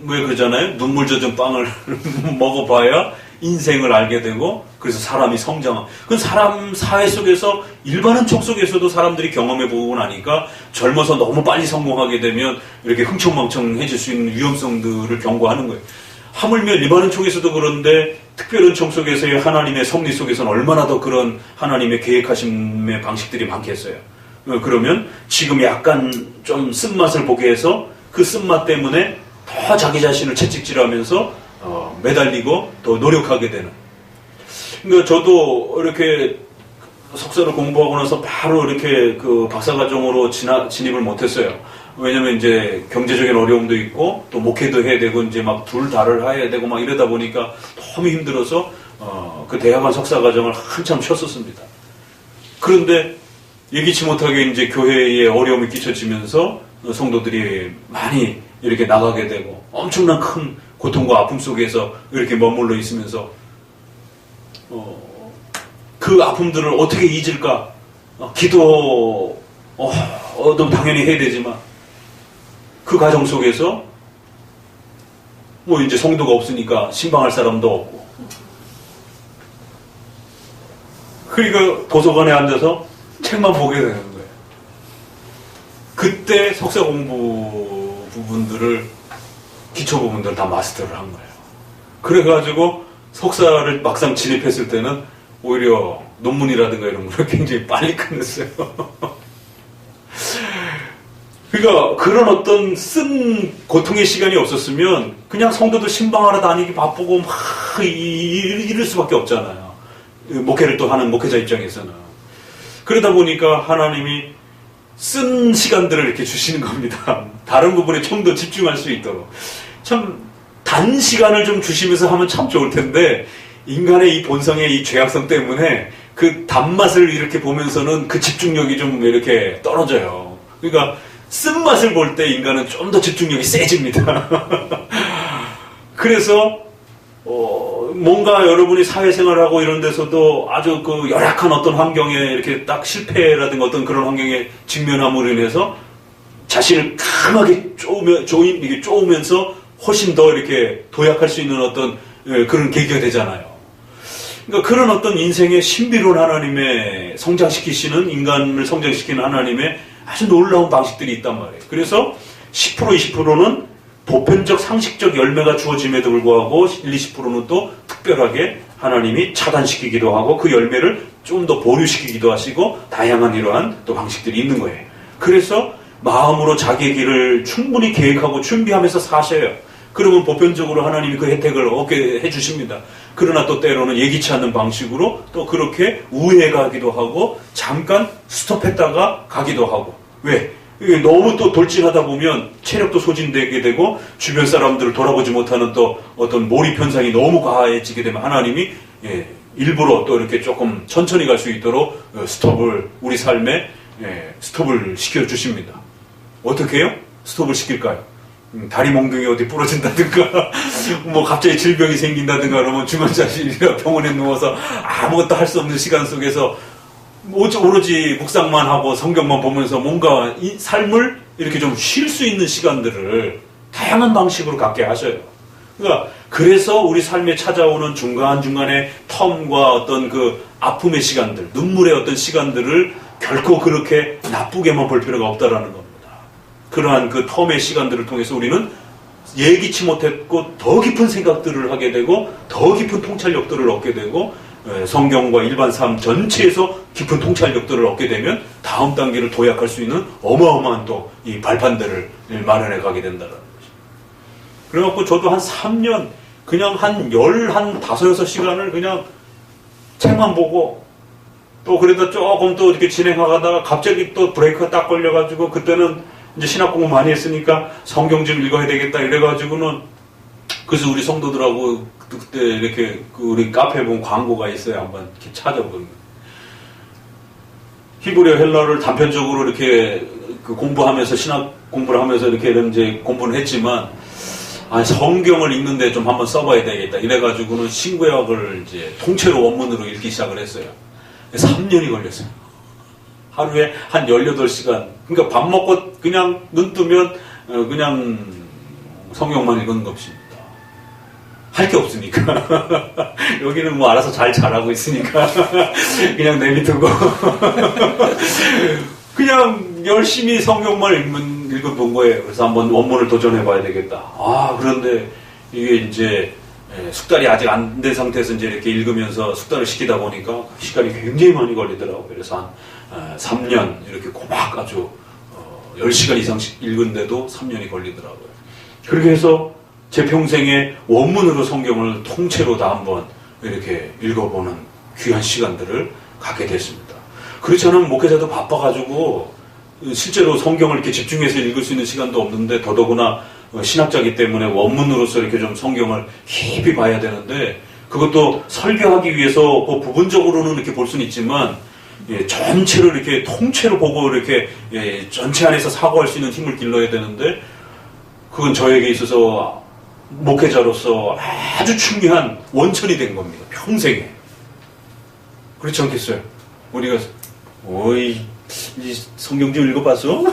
왜 그러잖아요? 눈물 젖은 빵을 먹어봐야 인생을 알게 되고 그래서 사람이 성장하고. 그 사람 사회 속에서 일반 은총 속에서도 사람들이 경험해보고 나니까 젊어서 너무 빨리 성공하게 되면 이렇게 흥청망청해질 수 있는 위험성들을 경고하는 거예요. 하물며 일반 은총에서도 그런데 특별 은총 속에서의 하나님의 섭리 속에서는 얼마나 더 그런 하나님의 계획하심의 방식들이 많겠어요. 그러면 지금 약간 좀 쓴맛을 보게 해서 그 쓴맛 때문에 더 자기 자신을 채찍질하면서 매달리고 더 노력하게 되는. 그러니까 저도 이렇게 석사를 공부하고 나서 바로 이렇게 그 박사과정으로 진입을 못했어요. 왜냐면 이제 경제적인 어려움도 있고 또 목회도 해야 되고 이제 막 둘 다를 해야 되고 막 이러다 보니까 너무 힘들어서 그 대학원 석사과정을 한참 쉬었었습니다. 그런데 예기치 못하게 이제 교회에 어려움이 끼쳐지면서 성도들이 많이 이렇게 나가게 되고 엄청난 큰 고통과 아픔 속에서 이렇게 머물러 있으면서 그 아픔들을 어떻게 잊을까? 기도 당연히 해야 되지만 그 과정 속에서 뭐 이제 성도가 없으니까 신방할 사람도 없고 그러니까 도서관에 앉아서 책만 보게 되는 거예요. 그때 석사 공부 부분들을 기초 부분들을 다 마스터를 한 거예요. 그래가지고 석사를 막상 진입했을 때는 오히려 논문이라든가 이런 걸 굉장히 빨리 끝냈어요. 그러니까 그런 어떤 쓴 고통의 시간이 없었으면 그냥 성도들 신방하러 다니기 바쁘고 막 이럴 수밖에 없잖아요. 목회를 또 하는 목회자 입장에서는. 그러다 보니까 하나님이 쓴 시간들을 이렇게 주시는 겁니다. 다른 부분에 좀 더 집중할 수 있도록. 참 단시간을 좀 주시면서 하면 참 좋을 텐데 인간의 이 본성의 이 죄악성 때문에 그 단맛을 이렇게 보면서는 그 집중력이 좀 이렇게 떨어져요. 그러니까 쓴맛을 볼 때 인간은 좀 더 집중력이 세집니다. 그래서 뭔가 여러분이 사회생활하고 이런 데서도 아주 그 열악한 어떤 환경에 이렇게 딱 실패라든가 어떤 그런 환경에 직면함으로 인해서 자신을 강하게 쪼으면서 훨씬 더 이렇게 도약할 수 있는 어떤 그런 계기가 되잖아요. 그러니까 그런 어떤 인생의 신비로운 하나님의 성장시키시는, 인간을 성장시키는 하나님의 아주 놀라운 방식들이 있단 말이에요. 그래서 10% 20%는 보편적 상식적 열매가 주어짐에도 불구하고 1, 20%는 또 특별하게 하나님이 차단시키기도 하고 그 열매를 좀 더 보류시키기도 하시고 다양한 이러한 또 방식들이 있는 거예요. 그래서 마음으로 자기의 길을 충분히 계획하고 준비하면서 사셔요. 그러면 보편적으로 하나님이 그 혜택을 얻게 해주십니다. 그러나 또 때로는 예기치 않는 방식으로 또 그렇게 우회해 가기도 하고 잠깐 스톱했다가 가기도 하고. 왜? 너무 또 돌진하다 보면 체력도 소진되게 되고 주변 사람들을 돌아보지 못하는 또 어떤 몰입 현상이 너무 과해지게 되면 하나님이 일부러 또 이렇게 조금 천천히 갈 수 있도록 스톱을 우리 삶에 스톱을 시켜주십니다. 어떻게 해요? 스톱을 시킬까요? 다리 몽둥이 어디 부러진다든가, 뭐 갑자기 질병이 생긴다든가 그러면 중환자실이나 병원에 누워서 아무것도 할 수 없는 시간 속에서 오로지 묵상만 하고 성경만 보면서 뭔가 이 삶을 이렇게 좀 쉴 수 있는 시간들을 다양한 방식으로 갖게 하셔요. 그러니까 그래서 우리 삶에 찾아오는 중간중간에 텀과 어떤 그 아픔의 시간들, 눈물의 어떤 시간들을 결코 그렇게 나쁘게만 볼 필요가 없다라는 겁니다. 그러한 그 텀의 시간들을 통해서 우리는 예기치 못했고 더 깊은 생각들을 하게 되고 더 깊은 통찰력들을 얻게 되고 성경과 일반 삶 전체에서 깊은 통찰력들을 얻게 되면 다음 단계를 도약할 수 있는 어마어마한 또 이 발판들을 마련해 가게 된다는 거죠. 그래갖고 저도 한 3년 그냥 한 5, 6시간을 그냥 책만 보고 또 그러다 조금 또 이렇게 진행하다가 갑자기 또 브레이크가 딱 걸려가지고 그때는 이제 신학 공부 많이 했으니까 성경 좀 읽어야 되겠다 이래가지고는 그래서 우리 성도들하고 그때 이렇게 그 우리 카페에 보면 광고가 있어요. 한번 이렇게 찾아보면 히브리어 헬라어를 단편적으로 이렇게 그 공부하면서 신학 공부를 하면서 이렇게 이제 공부는 했지만 성경을 읽는데 좀 한번 써봐야 되겠다 이래가지고는 신구약을 이제 통째로 원문으로 읽기 시작을 했어요. 3년이 걸렸어요. 하루에 한 18시간. 그러니까 밥 먹고 그냥 눈 뜨면 그냥 성경만 읽는 것입니다. 할 게 없으니까. 여기는 뭐 알아서 잘 잘하고 있으니까 그냥 내비두고 그냥 열심히 성경만 읽어본 거예요. 그래서 한번 원문을 도전해봐야 되겠다. 그런데 이게 이제 숙달이 아직 안 된 상태에서 이제 이렇게 읽으면서 숙달을 시키다 보니까 시간이 굉장히 많이 걸리더라고요. 그래서 한 3년 이렇게 고막 아주 10시간 이상씩 읽은데도 3년이 걸리더라고요. 그렇게 해서 제 평생에 원문으로 성경을 통째로 다 한번 이렇게 읽어보는 귀한 시간들을 갖게 됐습니다. 그렇지 않으면 목회자도 바빠가지고 실제로 성경을 이렇게 집중해서 읽을 수 있는 시간도 없는데 더더구나 신학자이기 때문에 원문으로서 이렇게 좀 성경을 깊이 봐야 되는데 그것도 설교하기 위해서 뭐 부분적으로는 이렇게 볼 수는 있지만 전체를 이렇게 통째로 보고 이렇게 전체 안에서 사고할 수 있는 힘을 길러야 되는데 그건 저에게 있어서 목회자로서 아주 중요한 원천이 된 겁니다. 평생에. 그렇지 않겠어요? 우리가 이 성경 좀 읽어봤어?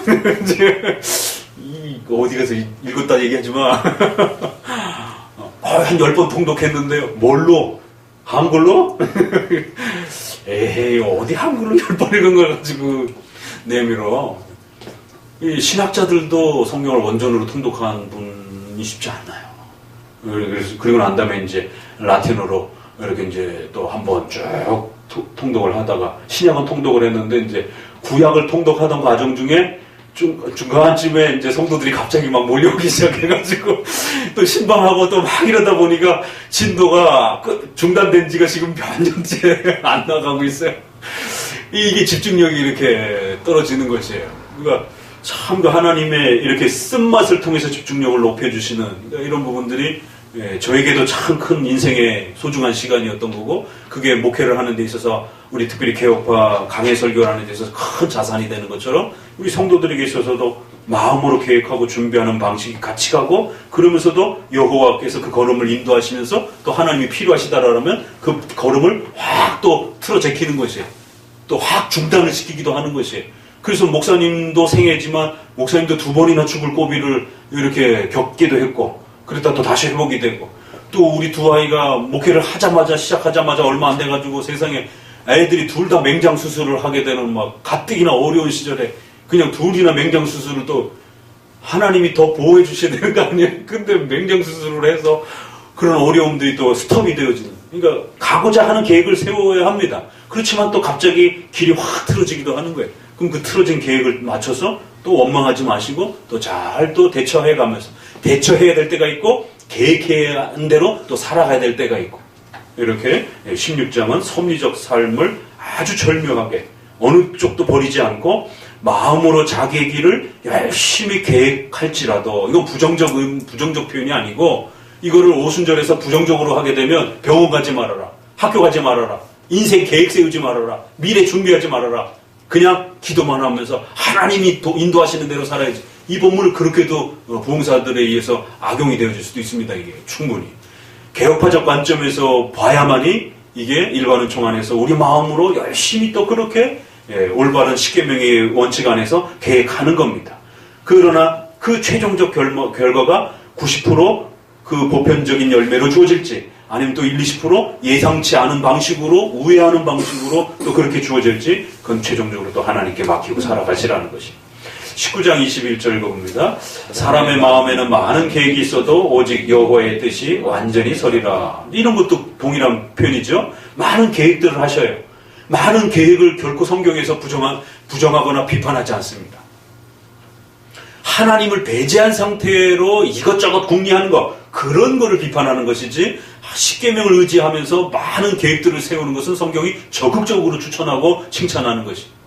어디 가서 읽었다 얘기하지 마. 한 10번 통독했는데요. 뭘로? 한글로? 에이, 어디 한글로 10번 읽은 걸 가지고 내밀어. 이 신학자들도 성경을 원전으로 통독한 분이 쉽지 않나요? 그리고 난 다음에 이제 라틴어로 이렇게 이제 또 한번 쭉 통독을 하다가 신약은 통독을 했는데 이제 구약을 통독하던 과정 중에 중간쯤에 이제 성도들이 갑자기 막 몰려오기 시작해가지고 또 신방하고 또 막 이러다 보니까 진도가 중단된 지가 지금 몇 년째 안 나가고 있어요. 이게 집중력이 이렇게 떨어지는 것이에요. 그러니까 참 그 하나님의 이렇게 쓴맛을 통해서 집중력을 높여주시는 이런 부분들이 저에게도 참 큰 인생의 소중한 시간이었던 거고 그게 목회를 하는 데 있어서 우리 특별히 개혁파 강해 설교를 하는 데 있어서 큰 자산이 되는 것처럼 우리 성도들에게 있어서도 마음으로 계획하고 준비하는 방식이 같이 가고 그러면서도 여호와께서 그 걸음을 인도하시면서 또 하나님이 필요하시다라면 그 걸음을 확 또 틀어 제키는 것이에요. 또 확 중단을 시키기도 하는 것이에요. 그래서 목사님도 생애지만 목사님도 2번이나 죽을 고비를 이렇게 겪기도 했고 그러다 또 다시 회복이 되고 또 우리 두 아이가 목회를 시작하자마자 얼마 안 돼가지고 세상에 애들이 둘 다 맹장 수술을 하게 되는 막 가뜩이나 어려운 시절에 그냥 둘이나 맹장 수술을 또 하나님이 더 보호해 주셔야 되는 거 아니에요? 근데 맹장 수술을 해서 그런 어려움들이 또 스톱이 되어지는. 그러니까 가고자 하는 계획을 세워야 합니다. 그렇지만 또 갑자기 길이 확 틀어지기도 하는 거예요. 그럼 그 틀어진 계획을 맞춰서 또 원망하지 마시고 또 잘 또 대처해 가면서 대처해야 될 때가 있고 계획해야 하는 대로 또 살아가야 될 때가 있고 이렇게 16장은 섭리적 삶을 아주 절묘하게 어느 쪽도 버리지 않고 마음으로 자기의 길을 열심히 계획할지라도 이건 부정적 표현이 아니고 이거를 오순절에서 부정적으로 하게 되면 병원 가지 말아라, 학교 가지 말아라, 인생 계획 세우지 말아라, 미래 준비하지 말아라. 그냥 기도만 하면서 하나님이 인도하시는 대로 살아야지. 이 본문을 그렇게도 부흥사들에 의해서 악용이 되어질 수도 있습니다. 이게 충분히. 개혁파적 관점에서 봐야만이 이게 일반은 총안에서 우리 마음으로 열심히 또 그렇게 올바른 십계명의 원칙 안에서 계획하는 겁니다. 그러나 그 최종적 결과가 90%그 보편적인 열매로 주어질지 아니면 또 1, 20% 예상치 않은 방식으로 우회하는 방식으로 또 그렇게 주어질지 그건 최종적으로 또 하나님께 맡기고 살아가시라는 것이. 19장 21절 읽어봅니다. 사람의 마음에는 많은 계획이 있어도 오직 여호와의 뜻이 완전히 서리라. 이런 것도 동일한 표현이죠. 많은 계획들을 하셔요. 많은 계획을 결코 성경에서 부정하거나 비판하지 않습니다. 하나님을 배제한 상태로 이것저것 궁리하는 것, 그런 거를 비판하는 것이지 십계명을 의지하면서 많은 계획들을 세우는 것은 성경이 적극적으로 추천하고 칭찬하는 것입니다.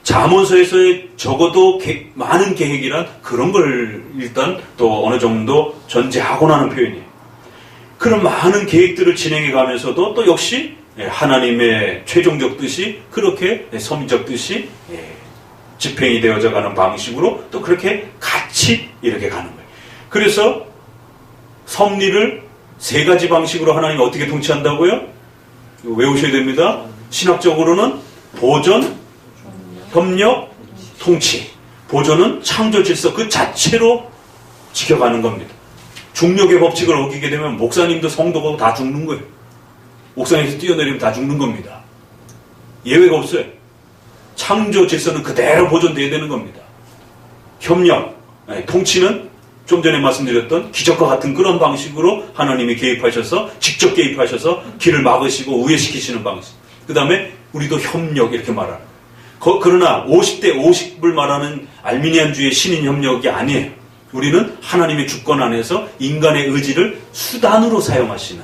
잠언서에서의 적어도 많은 계획이란 그런 걸 일단 또 어느 정도 전제하고 나는 표현이에요. 그런 많은 계획들을 진행해 가면서도 또 역시 하나님의 최종적 뜻이 그렇게 섭리적 뜻이 집행이 되어져 가는 방식으로 또 그렇게 같이 이렇게 가는 거예요. 그래서 섭리를 세 가지 방식으로 하나님이 어떻게 통치한다고요? 외우셔야 됩니다. 신학적으로는 보존, 협력, 통치. 보존은 창조 질서 그 자체로 지켜가는 겁니다. 중력의 법칙을 어기게 되면 목사님도 성도가 다 죽는 거예요. 옥상에서 뛰어내리면 다 죽는 겁니다. 예외가 없어요. 창조 질서는 그대로 보존되어야 되는 겁니다. 협력, 통치는 좀 전에 말씀드렸던 기적과 같은 그런 방식으로 하나님이 개입하셔서 직접 개입하셔서 길을 막으시고 우회시키시는 방식. 그 다음에 우리도 협력 이렇게 말하는 거예요. 그러나 50대 50을 말하는 알미니안주의 신인 협력이 아니에요. 우리는 하나님의 주권 안에서 인간의 의지를 수단으로 사용하시는,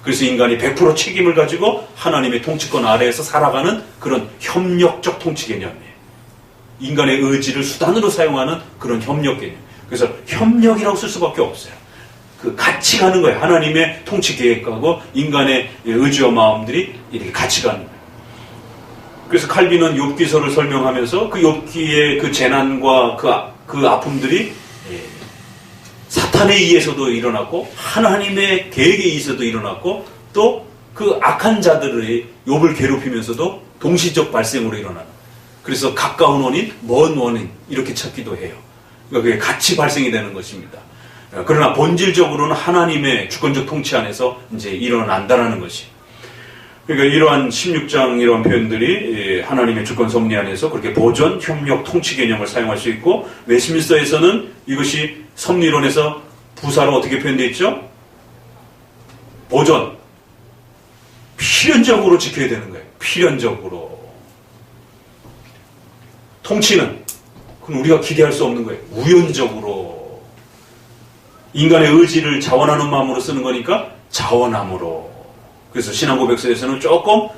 그래서 인간이 100% 책임을 가지고 하나님의 통치권 아래에서 살아가는 그런 협력적 통치 개념이에요. 인간의 의지를 수단으로 사용하는 그런 협력 개념. 그래서 협력이라고 쓸 수밖에 없어요. 그 같이 가는 거예요. 하나님의 통치 계획하고 인간의 의지와 마음들이 이렇게 같이 가는 거예요. 그래서 칼빈은 욥기서를 설명하면서 그 욥기의 그 재난과 그 아픔들이 사탄에 의해서도 일어났고 하나님의 계획에 의해서도 일어났고 또 그 악한 자들의 욥을 괴롭히면서도 동시적 발생으로 일어나는. 그래서 가까운 원인, 먼 원인 이렇게 찾기도 해요. 그러니까 그게 같이 발생이 되는 것입니다. 그러나 본질적으로는 하나님의 주권적 통치 안에서 이제 일어난다라는 것이. 그러니까 이러한 16장 이러한 표현들이 하나님의 주권 섭리 안에서 그렇게 보존, 협력, 통치 개념을 사용할 수 있고, 웨스민스터에서는 이것이 섭리론에서 부사로 어떻게 표현되어 있죠? 보존, 필연적으로 지켜야 되는 거예요. 필연적으로. 통치는 그건 우리가 기대할 수 없는 거예요. 우연적으로. 인간의 의지를 자원하는 마음으로 쓰는 거니까 자원함으로. 그래서 신앙고백서에서는 조금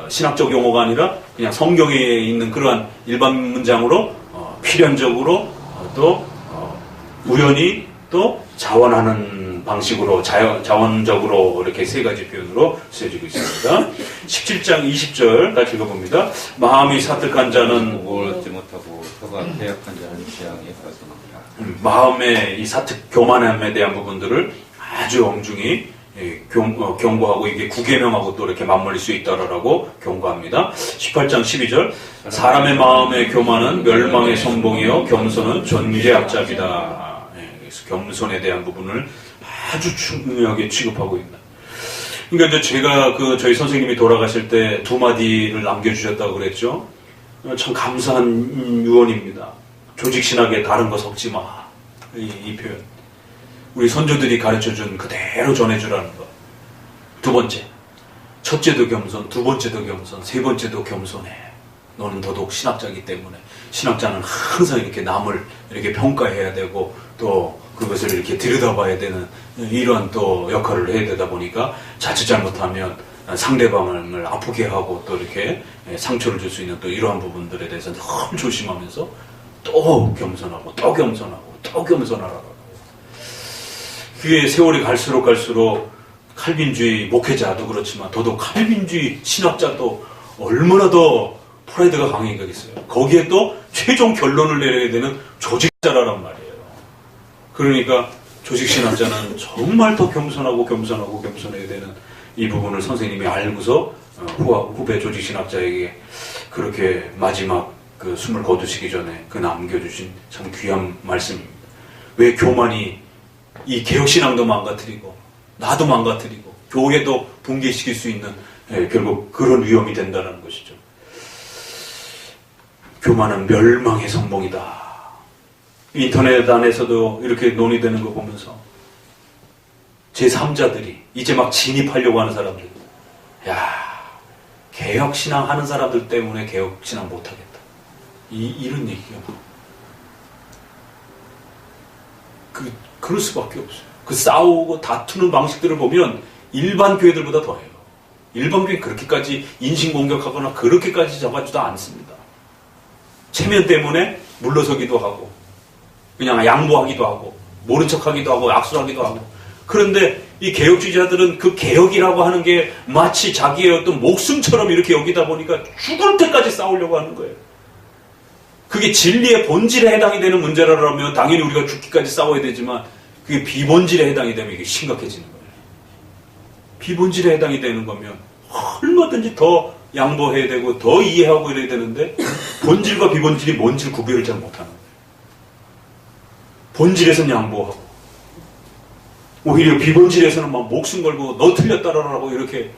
신학적 용어가 아니라 그냥 성경에 있는 그러한 일반 문장으로 필연적으로 또 우연히 또 자원하는 방식으로 자원적으로 이렇게 세 가지 표현으로 쓰여지고 있습니다. 17장 20절 다시 읽어봅니다. 마음이 사특한 자는 목을 얻지 못하고 혀가 패역한 자는 재앙에 빠집니다. 마음의 이 사특 교만함에 대한 부분들을 아주 엄중히 경고하고 이게 구계명하고 또 이렇게 맞물릴 수 있다라고 경고합니다. 18장 12절 사람의 마음의 교만은 멸망의 선봉이요 겸손은 존귀의 앞잡이다. 그래서 겸손에 대한 부분을 아주 중요하게 취급하고 있다. 그러니까 이제 제가 저희 선생님이 돌아가실 때 두 마디를 남겨주셨다고 그랬죠. 참 감사한 유언입니다. 조직신학에 다른 거 섞지 마. 이 표현. 우리 선조들이 가르쳐준 그대로 전해주라는 것. 두 번째, 첫째도 겸손, 두 번째도 겸손, 세 번째도 겸손해. 너는 더더욱 신학자이기 때문에 신학자는 항상 이렇게 남을 이렇게 평가해야 되고 또 그것을 이렇게 들여다봐야 되는 이런 또 역할을 해야 되다 보니까 자칫 잘못하면 상대방을 아프게 하고 또 이렇게 상처를 줄 수 있는 또 이러한 부분들에 대해서 너무 조심하면서 또 겸손하고 또 겸손하고 또 겸손하라고. 그게 세월이 갈수록 칼빈주의 목회자도 그렇지만 더더욱 칼빈주의 신학자도 얼마나 더 프라이드가 강해지겠어요. 거기에 또 최종 결론을 내려야 되는 조직자라란 말이에요. 그러니까 조직신학자는 정말 더 겸손하고 겸손해야 되는 이 부분을 선생님이 알고서 후배 조직신학자에게 그렇게 마지막 그 숨을 거두시기 전에 그 남겨주신 참 귀한 말씀입니다. 왜 교만이 이 개혁신앙도 망가뜨리고 나도 망가뜨리고 교회도 붕괴시킬 수 있는 결국 그런 위험이 된다는 것이죠. 교만은 멸망의 선봉이다. 인터넷 안에서도 이렇게 논의되는 거 보면서 제3자들이 이제 막 진입하려고 하는 사람들, 야, 개혁신앙 하는 사람들 때문에 개혁신앙 못하겠다. 이런 얘기가 그럴 수밖에 없어요. 그 싸우고 다투는 방식들을 보면 일반 교회들보다 더해요. 일반 교회는 그렇게까지 인신공격하거나 그렇게까지 잡아주도 않습니다. 체면 때문에 물러서기도 하고 그냥 양보하기도 하고 모른 척하기도 하고 악수하기도 하고. 그런데 이 개혁주의자들은 그 개혁이라고 하는 게 마치 자기의 어떤 목숨처럼 이렇게 여기다 보니까 죽을 때까지 싸우려고 하는 거예요. 그게 진리의 본질에 해당이 되는 문제라면 당연히 우리가 죽기까지 싸워야 되지만 그게 비본질에 해당이 되면 이게 심각해지는 거예요. 비본질에 해당이 되는 거면 얼마든지 더 양보해야 되고 더 이해하고 이래야 되는데 본질과 비본질이 뭔지 구별을 잘 못하는 거예요. 본질에서는 양보하고 오히려 비본질에서는 막 목숨 걸고 너 틀렸다라고 이렇게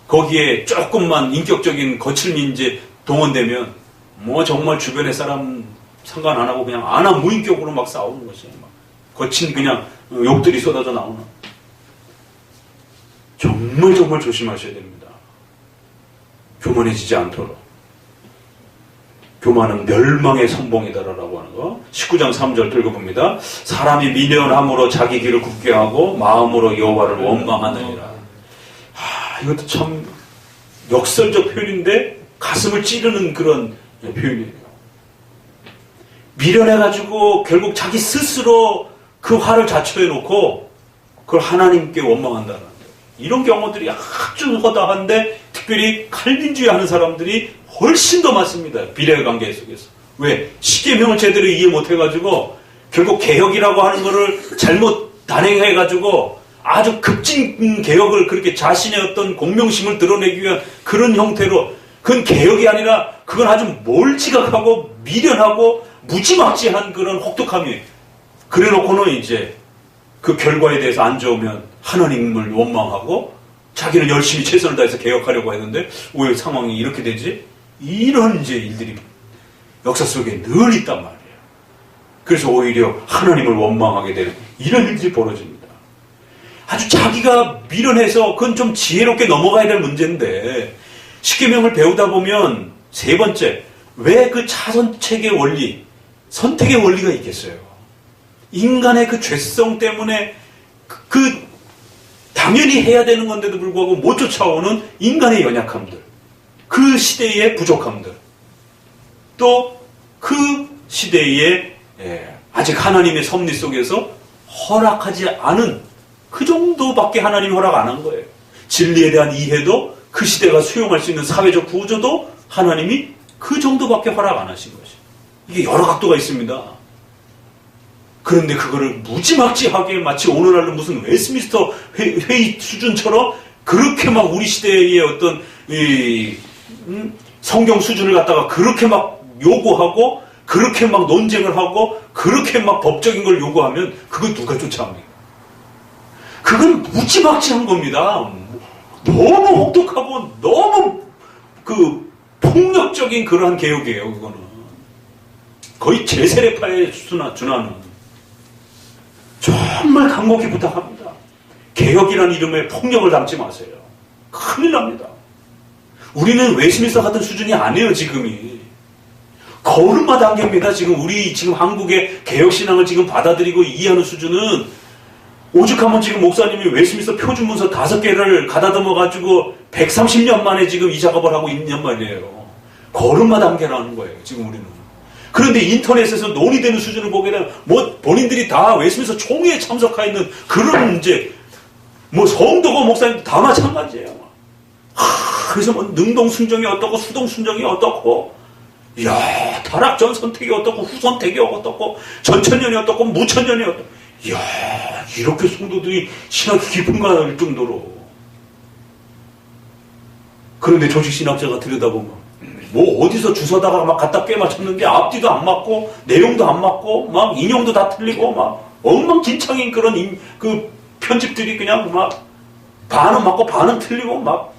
거기에 조금만 인격적인 거칠민지 동원되면 뭐 정말 주변의 사람 상관 안 하고 그냥 안하 무인격으로 막 싸우는 것이 막 거친 그냥 욕들이 쏟아져 나오는. 정말 조심하셔야 됩니다. 교만해지지 않도록. 교만은 멸망의 선봉이다라고 하는 거. 19장 3절 읽어봅니다. 사람이 미련함으로 자기 길을 굳게 하고 마음으로 여호와를 원망하느니라. 이것도 참 역설적 표현인데 가슴을 찌르는 그런 표현이에요. 미련해가지고 결국 자기 스스로 그 화를 자초해 놓고 그걸 하나님께 원망한다는 거예요. 이런 경우들이 아주 허다한데 특별히 칼빈주의 하는 사람들이 훨씬 더 많습니다. 비례 관계 속에서. 왜? 십계명을 제대로 이해 못해가지고 결국 개혁이라고 하는 거를 잘못 단행해가지고 아주 급진 개혁을 그렇게 자신의 어떤 공명심을 드러내기 위한 그런 형태로 그건 개혁이 아니라 그건 아주 몰지각하고 미련하고 무지막지한 그런 혹독함이에요. 그래놓고는 이제 그 결과에 대해서 안 좋으면 하나님을 원망하고 자기는 열심히 최선을 다해서 개혁하려고 했는데 왜 상황이 이렇게 되지? 이런 이제 일들이 역사 속에 늘 있단 말이에요. 그래서 오히려 하나님을 원망하게 되는 이런 일들이 벌어집니다. 아주 자기가 미련해서 그건 좀 지혜롭게 넘어가야 될 문제인데 십계명을 배우다 보면 세 번째, 왜 그 차선책의 원리, 선택의 원리가 있겠어요? 인간의 그 죄성 때문에 그 당연히 해야 되는 건데도 불구하고 못 쫓아오는 인간의 연약함들, 그 시대의 부족함들, 또 그 시대의 아직 하나님의 섭리 속에서 허락하지 않은 그 정도밖에 하나님이 허락 안 한 거예요. 진리에 대한 이해도 그 시대가 수용할 수 있는 사회적 구조도 하나님이 그 정도밖에 허락 안 하신 것이에요. 이게 여러 각도가 있습니다. 그런데 그거를 무지막지하게 마치 오늘날로 무슨 웨스트민스터 회의 수준처럼 그렇게 막 우리 시대의 어떤 성경 수준을 갖다가 그렇게 막 요구하고 그렇게 막 논쟁을 하고 그렇게 막 법적인 걸 요구하면 그걸 누가 쫓아옵니까? 그건 무지막지한 겁니다. 너무 혹독하고 너무 그 폭력적인 그러한 개혁이에요. 그거는 거의 제세례파에 준하는. 정말 간곡히 부탁합니다. 개혁이라는 이름에 폭력을 담지 마세요. 큰일 납니다. 우리는 웨스민스터 같은 수준이 아니에요. 지금이 걸음마 단계입니다. 지금 우리 지금 한국의 개혁신앙을 지금 받아들이고 이해하는 수준은 오죽하면 지금 목사님이 웨스민스터 표준문서 5개를 가다듬어 가지고 130년 만에 지금 이 작업을 하고 있는 말이에요. 걸음마 단계라는 거예요. 지금 우리는. 그런데 인터넷에서 논의되는 수준을 보게 되면 뭐 본인들이 다 웨스민스터 총회에 참석하 있는 그런 이제 뭐 성도고 목사님도 다 마찬가지예요. 그래서 뭐 능동순종이 어떻고 수동순종이 어떻고 이야 타락전 선택이 어떻고 후선택이 어떻고 전천년이 어떻고 무천년이 어떻고 이야, 이렇게 성도들이 신학이 깊은가 할 정도로. 그런데 조직신학자가 들여다보면 뭐 어디서 주워다가 막 갖다 꿰맞췄는데 앞뒤도 안 맞고 내용도 안 맞고 막 인용도 다 틀리고 막 엉망진창인 그런 그 편집들이 그냥 막 반은 맞고 반은 틀리고 막.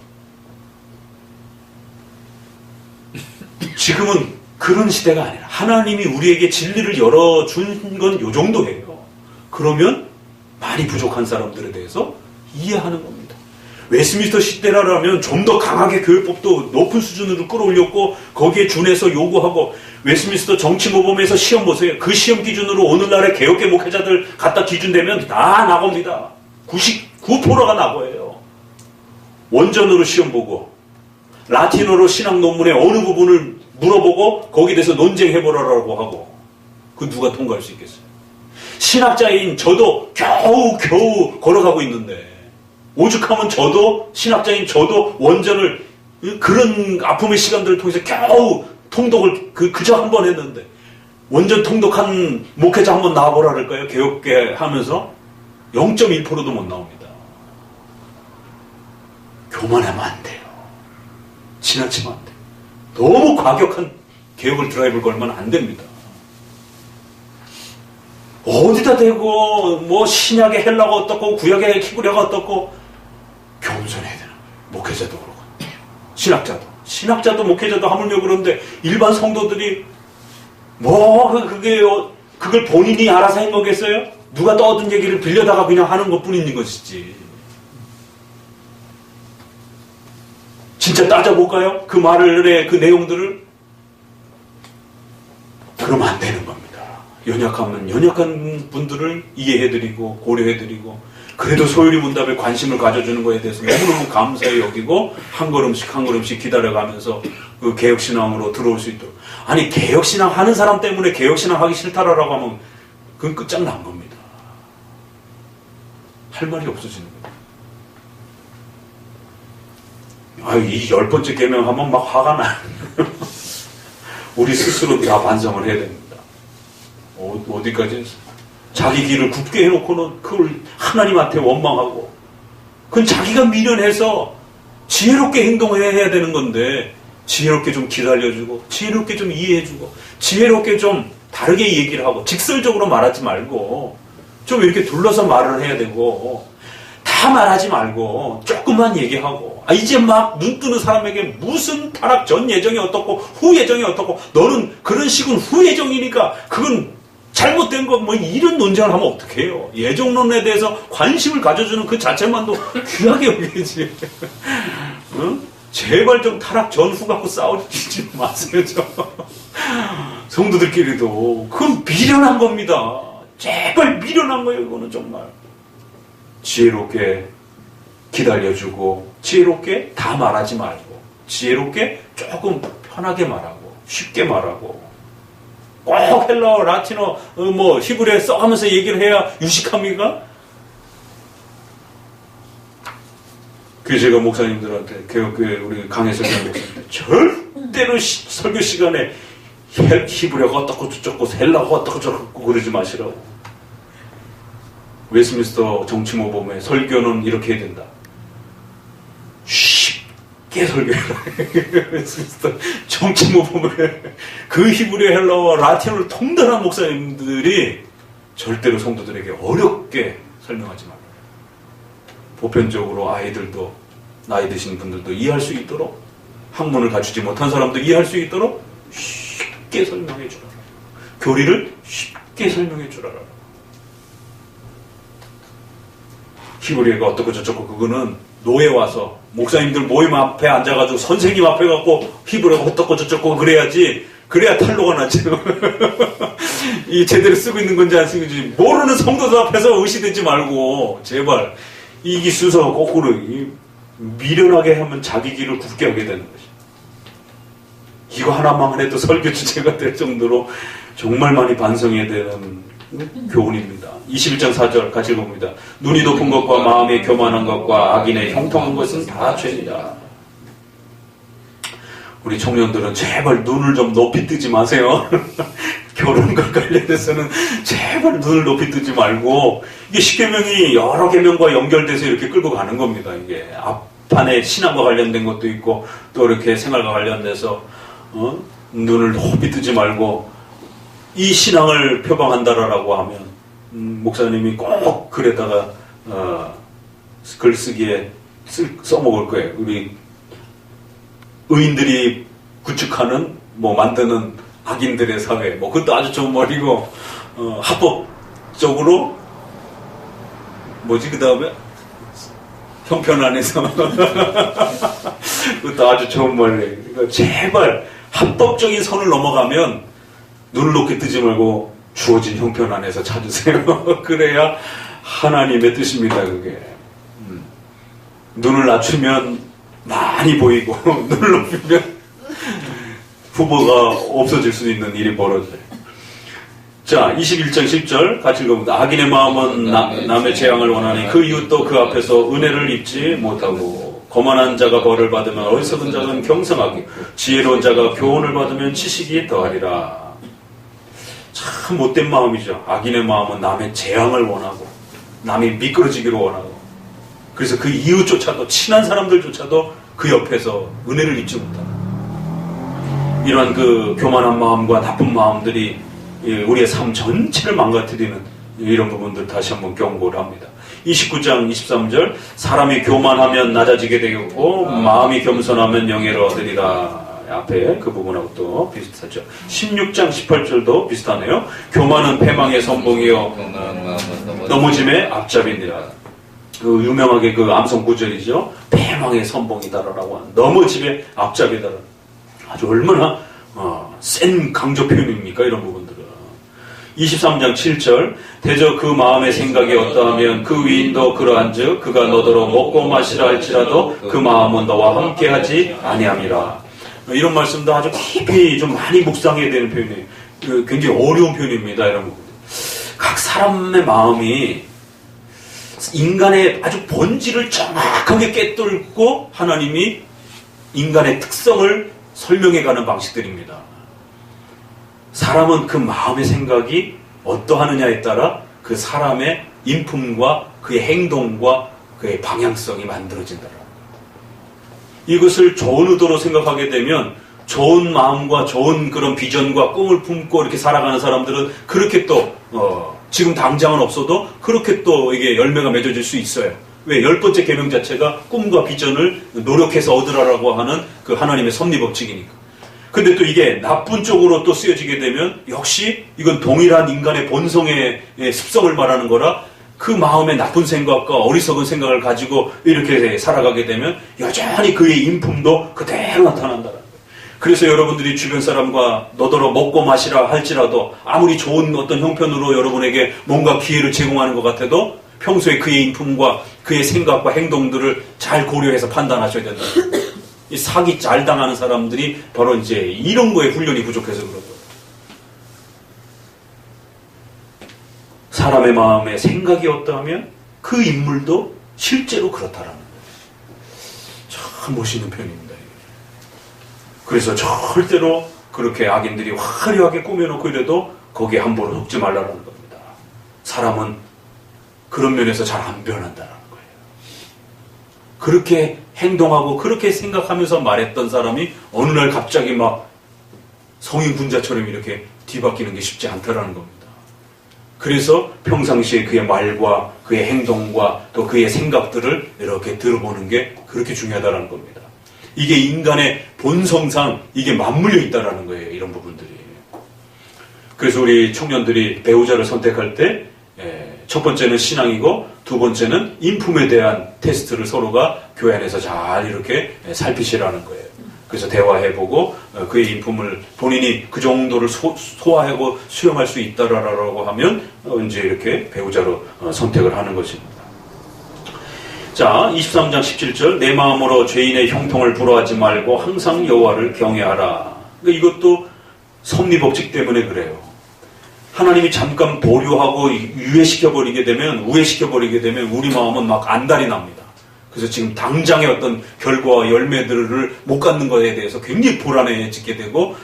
지금은 그런 시대가 아니라 하나님이 우리에게 진리를 열어준 건 요 정도예요. 그러면 많이 부족한 사람들에 대해서 이해하는 겁니다. 웨스민스터 시대라면 좀 더 강하게 교회법도 높은 수준으로 끌어올렸고 거기에 준해서 요구하고 웨스민스터 정치모범에서 시험 보세요. 그 시험 기준으로 오늘날의 개혁계 목회자들 갖다 기준되면 다 나옵니다. 99%가 나고예요. 원전으로 시험 보고 라틴어로 신학 논문의 어느 부분을 물어보고 거기에 대해서 논쟁해보라고 하고 그 누가 통과할 수 있겠어요? 신학자인 저도 겨우 걸어가고 있는데 오죽하면 신학자인 저도 원전을 그런 아픔의 시간들을 통해서 겨우 통독을 그저 한 번 했는데 원전 통독한 목회자 한 번 나와보라 그럴까요? 개혁계 하면서 0.1%도 못 나옵니다. 교만하면 안 돼요. 지나치면 안 돼요. 너무 과격한 개혁을 드라이브를 걸면 안 됩니다. 어디다 대고 뭐 신약의 헬라가 어떻고 구약의 히브리어가 어떻고 겸손해야 되는 거예요. 목회자도 그러고 신학자도 목회자도 하물며 그런데 일반 성도들이 그걸 본인이 알아서 한 거겠어요? 누가 떠든 얘기를 빌려다가 그냥 하는 것뿐인 것이지. 진짜 따져볼까요? 그 말의 그 내용들을? 그러면 안 되는 겁니다. 연약한 분들을 이해해드리고 고려해드리고 그래도 소요리 문답에 관심을 가져주는 거에 대해서 너무너무 감사히 여기고 한 걸음씩 기다려가면서 그 개혁신앙으로 들어올 수 있도록. 아니 개혁신앙 하는 사람 때문에 개혁신앙 하기 싫다라고 하면 그건 끝장난 겁니다. 할 말이 없어지는 거예요. 이 10번째 개명하면 막 화가 나요. 우리 스스로 다 반성을 해야 됩니다. 어디까지 자기 길을 굽게 해놓고는 그걸 하나님한테 원망하고 그건 자기가 미련해서 지혜롭게 행동해야 되는 건데 지혜롭게 좀 기다려주고 지혜롭게 좀 이해해주고 지혜롭게 좀 다르게 얘기를 하고 직설적으로 말하지 말고 좀 이렇게 둘러서 말을 해야 되고 다 말하지 말고 조금만 얘기하고 이제 막 눈 뜨는 사람에게 무슨 타락 전 예정이 어떻고 후 예정이 어떻고 너는 그런 식은 후 예정이니까 그건 잘못된 거 뭐 이런 논쟁을 하면 어떡해요. 예정론에 대해서 관심을 가져주는 그 자체만도 귀하게 여기지. 응? 제발 좀 타락 전후 갖고 싸우지 마세요. 성도들끼리도 그건 미련한 겁니다. 제발 미련한 거예요. 이거는 정말 지혜롭게 기다려주고 지혜롭게 다 말하지 말고 지혜롭게 조금 편하게 말하고 쉽게 말하고 꼭 헬라어, 라틴어, 히브리어 써가면서 얘기를 해야 유식합니까? 그래서 제가 목사님들한테 개혁교회 우리 강혜석 목사님한테 절대로 설교 시간에 히브리어가 어떻고 저쩌고 헬라어가 어떻고 저쩌고 그러지 마시라고. 웨스민스터 정치모범의 설교는 이렇게 해야 된다. 쉽게 설교해라. 웨스민스터 정치모범의 그 히브리어 헬라어와 라틴어를 통달한 목사님들이 절대로 성도들에게 어렵게 설명하지 말아요. 보편적으로 아이들도 나이 드신 분들도 이해할 수 있도록 학문을 갖추지 못한 사람도 이해할 수 있도록 쉽게 설명해 주라. 교리를 쉽게 설명해 주라. 히브리어가 어떻고 저쩌고 그거는 노예 와서 목사님들 모임 앞에 앉아가지고 선생님 앞에 갖고 히브리어가 어떻고 저쩌고 그래야지. 그래야 탄로가 나지. 이 제대로 쓰고 있는 건지 안 쓰고 있는지 모르는 성도들 앞에서 의시되지 말고 제발 이기 순서 거꾸로 미련하게 하면 자기 길을 굽게 하게 되는 것이. 이거 하나만 해도 설교 주제가 될 정도로 정말 많이 반성해야 되는 교훈입니다. 21장 4절 같이 봅니다. 눈이 높은 것과 마음이 교만한 것과 악인의 형통한 것은 다 죄이다. 우리 청년들은 제발 눈을 좀 높이 뜨지 마세요. 결혼과 관련해서는 제발 눈을 높이 뜨지 말고, 이게 십계명이 여러 계명과 연결돼서 이렇게 끌고 가는 겁니다. 이게 앞판에 신앙과 관련된 것도 있고 또 이렇게 생활과 관련돼서 눈을 높이 뜨지 말고 이 신앙을 표방한다라고 하면 목사님이 꼭 글에다가 글쓰기에 써먹을 거예요. 우리 의인들이 구축하는 만드는 악인들의 사회, 그것도 아주 좋은 말이고, 합법적으로 그 다음에 형편 안에서 그것도 아주 좋은 말이에요. 그러니까 제발 합법적인 선을 넘어가면 눈을 높게 뜨지 말고 주어진 형편 안에서 찾으세요. 그래야 하나님의 뜻입니다. 그게 눈을 낮추면 많이 보이고 눈을 높이면 후보가 없어질 수 있는 일이 벌어져요. 자, 21장 10절 같이 읽어봅니다. 악인의 마음은 남의 재앙을 원하니 그 이웃도 그 앞에서 은혜를 입지 못하고, 거만한 자가 벌을 받으면 어리석은 자는 경성하기, 지혜로운 자가 교훈을 받으면 지식이 더하리라. 참 못된 마음이죠. 악인의 마음은 남의 재앙을 원하고 남이 미끄러지기를 원하고, 그래서 그 이웃조차도, 친한 사람들조차도 그 옆에서 은혜를 입지 못하고, 이러한 그 교만한 마음과 나쁜 마음들이 우리의 삶 전체를 망가뜨리는 이런 부분들 다시 한번 경고를 합니다. 29장 23절, 사람이 교만하면 낮아지게 되고 마음이 겸손하면 영예를 얻으리라. 앞에 그 부분하고 또 비슷하죠. 16장 18절도 비슷하네요. 교만은 패망의 선봉이요 넘어짐의 앞잡이니라. 그 유명하게 그 암송 구절이죠. 패망의 선봉이다라고 하는, 넘어짐의 앞잡이다라. 아주 얼마나 센 강조 표현입니까? 이런 부분들은. 23장 7절, 대저 그 마음의 생각이 어떠하면 그 위인도 그러한즉 그가 너더러 먹고 마시라 할지라도 그 마음은 너와 함께하지 아니함이라. 이런 말씀도 아주 깊이 좀 많이 묵상해야 되는 표현이에요. 굉장히 어려운 표현입니다. 이런 부분. 각 사람의 마음이 인간의 아주 본질을 정확하게 꿰뚫고 하나님이 인간의 특성을 설명해가는 방식들입니다. 사람은 그 마음의 생각이 어떠하느냐에 따라 그 사람의 인품과 그의 행동과 그의 방향성이 만들어진다. 이것을 좋은 의도로 생각하게 되면 좋은 마음과 좋은 그런 비전과 꿈을 품고 이렇게 살아가는 사람들은 그렇게 또 지금 당장은 없어도 그렇게 또 이게 열매가 맺어질 수 있어요. 왜? 10번째 계명 자체가 꿈과 비전을 노력해서 얻으라라고 하는 그 하나님의 섭리법칙이니까. 근데 또 이게 나쁜 쪽으로 또 쓰여지게 되면 역시 이건 동일한 인간의 본성의 습성을 말하는 거라, 그 마음의 나쁜 생각과 어리석은 생각을 가지고 이렇게 살아가게 되면 여전히 그의 인품도 그대로 나타난다는 거예요. 그래서 여러분들이 주변 사람과 너더러 먹고 마시라 할지라도 아무리 좋은 어떤 형편으로 여러분에게 뭔가 기회를 제공하는 것 같아도 평소에 그의 인품과 그의 생각과 행동들을 잘 고려해서 판단하셔야 된다. 이 사기 잘 당하는 사람들이 바로 이제 이런 거에 훈련이 부족해서 그러죠. 사람의 마음에 생각이 어떠하면 그 인물도 실제로 그렇다라는 거예요. 참 멋있는 표현입니다. 그래서 절대로 그렇게 악인들이 화려하게 꾸며놓고 이래도 거기에 함부로 속지 말라는 겁니다. 사람은 그런 면에서 잘 안 변한다는 거예요. 그렇게 행동하고 그렇게 생각하면서 말했던 사람이 어느 날 갑자기 막 성인 군자처럼 이렇게 뒤바뀌는 게 쉽지 않다라는 겁니다. 그래서 평상시에 그의 말과 그의 행동과 또 그의 생각들을 이렇게 들어보는 게 그렇게 중요하다는 겁니다. 이게 인간의 본성상 이게 맞물려 있다라는 거예요. 이런 부분들이. 그래서 우리 청년들이 배우자를 선택할 때 첫 번째는 신앙이고 두 번째는 인품에 대한 테스트를 서로가 교회 안에서 잘 이렇게 살피시라는 거예요. 그래서 대화해보고 그의 인품을 본인이 그 정도를 소화하고 수용할 수 있다라고 하면 이제 이렇게 배우자로 선택을 하는 것입니다. 자, 23장 17절, 내 마음으로 죄인의 형통을 부러워하지 말고 항상 여호와를 경외하라. 그러니까 이것도 섭리법칙 때문에 그래요. 하나님이 잠깐 보류하고 우회시켜버리게 되면 우리 마음은 막 안달이 납니다. 그래서 지금 당장의 어떤 결과와 열매들을 못 갖는 것에 대해서 굉장히 불안해지게 되고,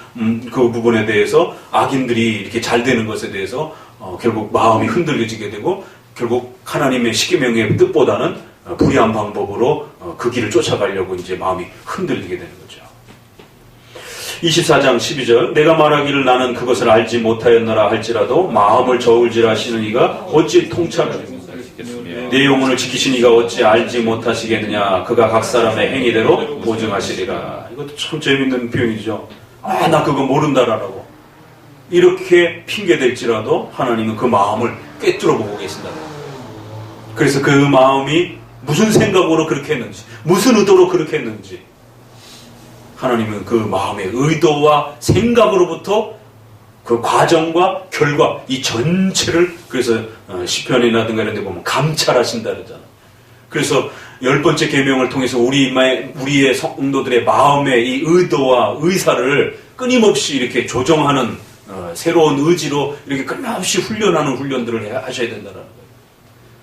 그 부분에 대해서 악인들이 이렇게 잘 되는 것에 대해서 결국 마음이 흔들려지게 되고, 결국 하나님의 십계명의 뜻보다는 불의한 방법으로 그 길을 쫓아가려고 이제 마음이 흔들리게 되는 거죠. 24장 12절 내가 말하기를 나는 그것을 알지 못하였노라 할지라도 마음을 저울질하 시는 이가 어찌 통찰하리요. 내 영혼을 지키신 이가 어찌 알지 못하시겠느냐. 그가 각 사람의 행위대로 보증하시리라. 이것도 참 재밌는 표현이죠. 나 그거 모른다라고 이렇게 핑계댈지라도 하나님은 그 마음을 꿰뚫어 보고 계신다. 그래서 그 마음이 무슨 생각으로 그렇게 했는지, 무슨 의도로 그렇게 했는지, 하나님은 그 마음의 의도와 생각으로부터 그 과정과 결과, 이 전체를, 그래서 시편이라든가 이런 데 보면 감찰하신다 그러잖아요. 그래서 10번째 계명을 통해서 우리의 성도들의 마음의 이 의도와 의사를 끊임없이 이렇게 조정하는 새로운 의지로 이렇게 끊임없이 훈련하는 훈련들을 하셔야 된다는 거예요.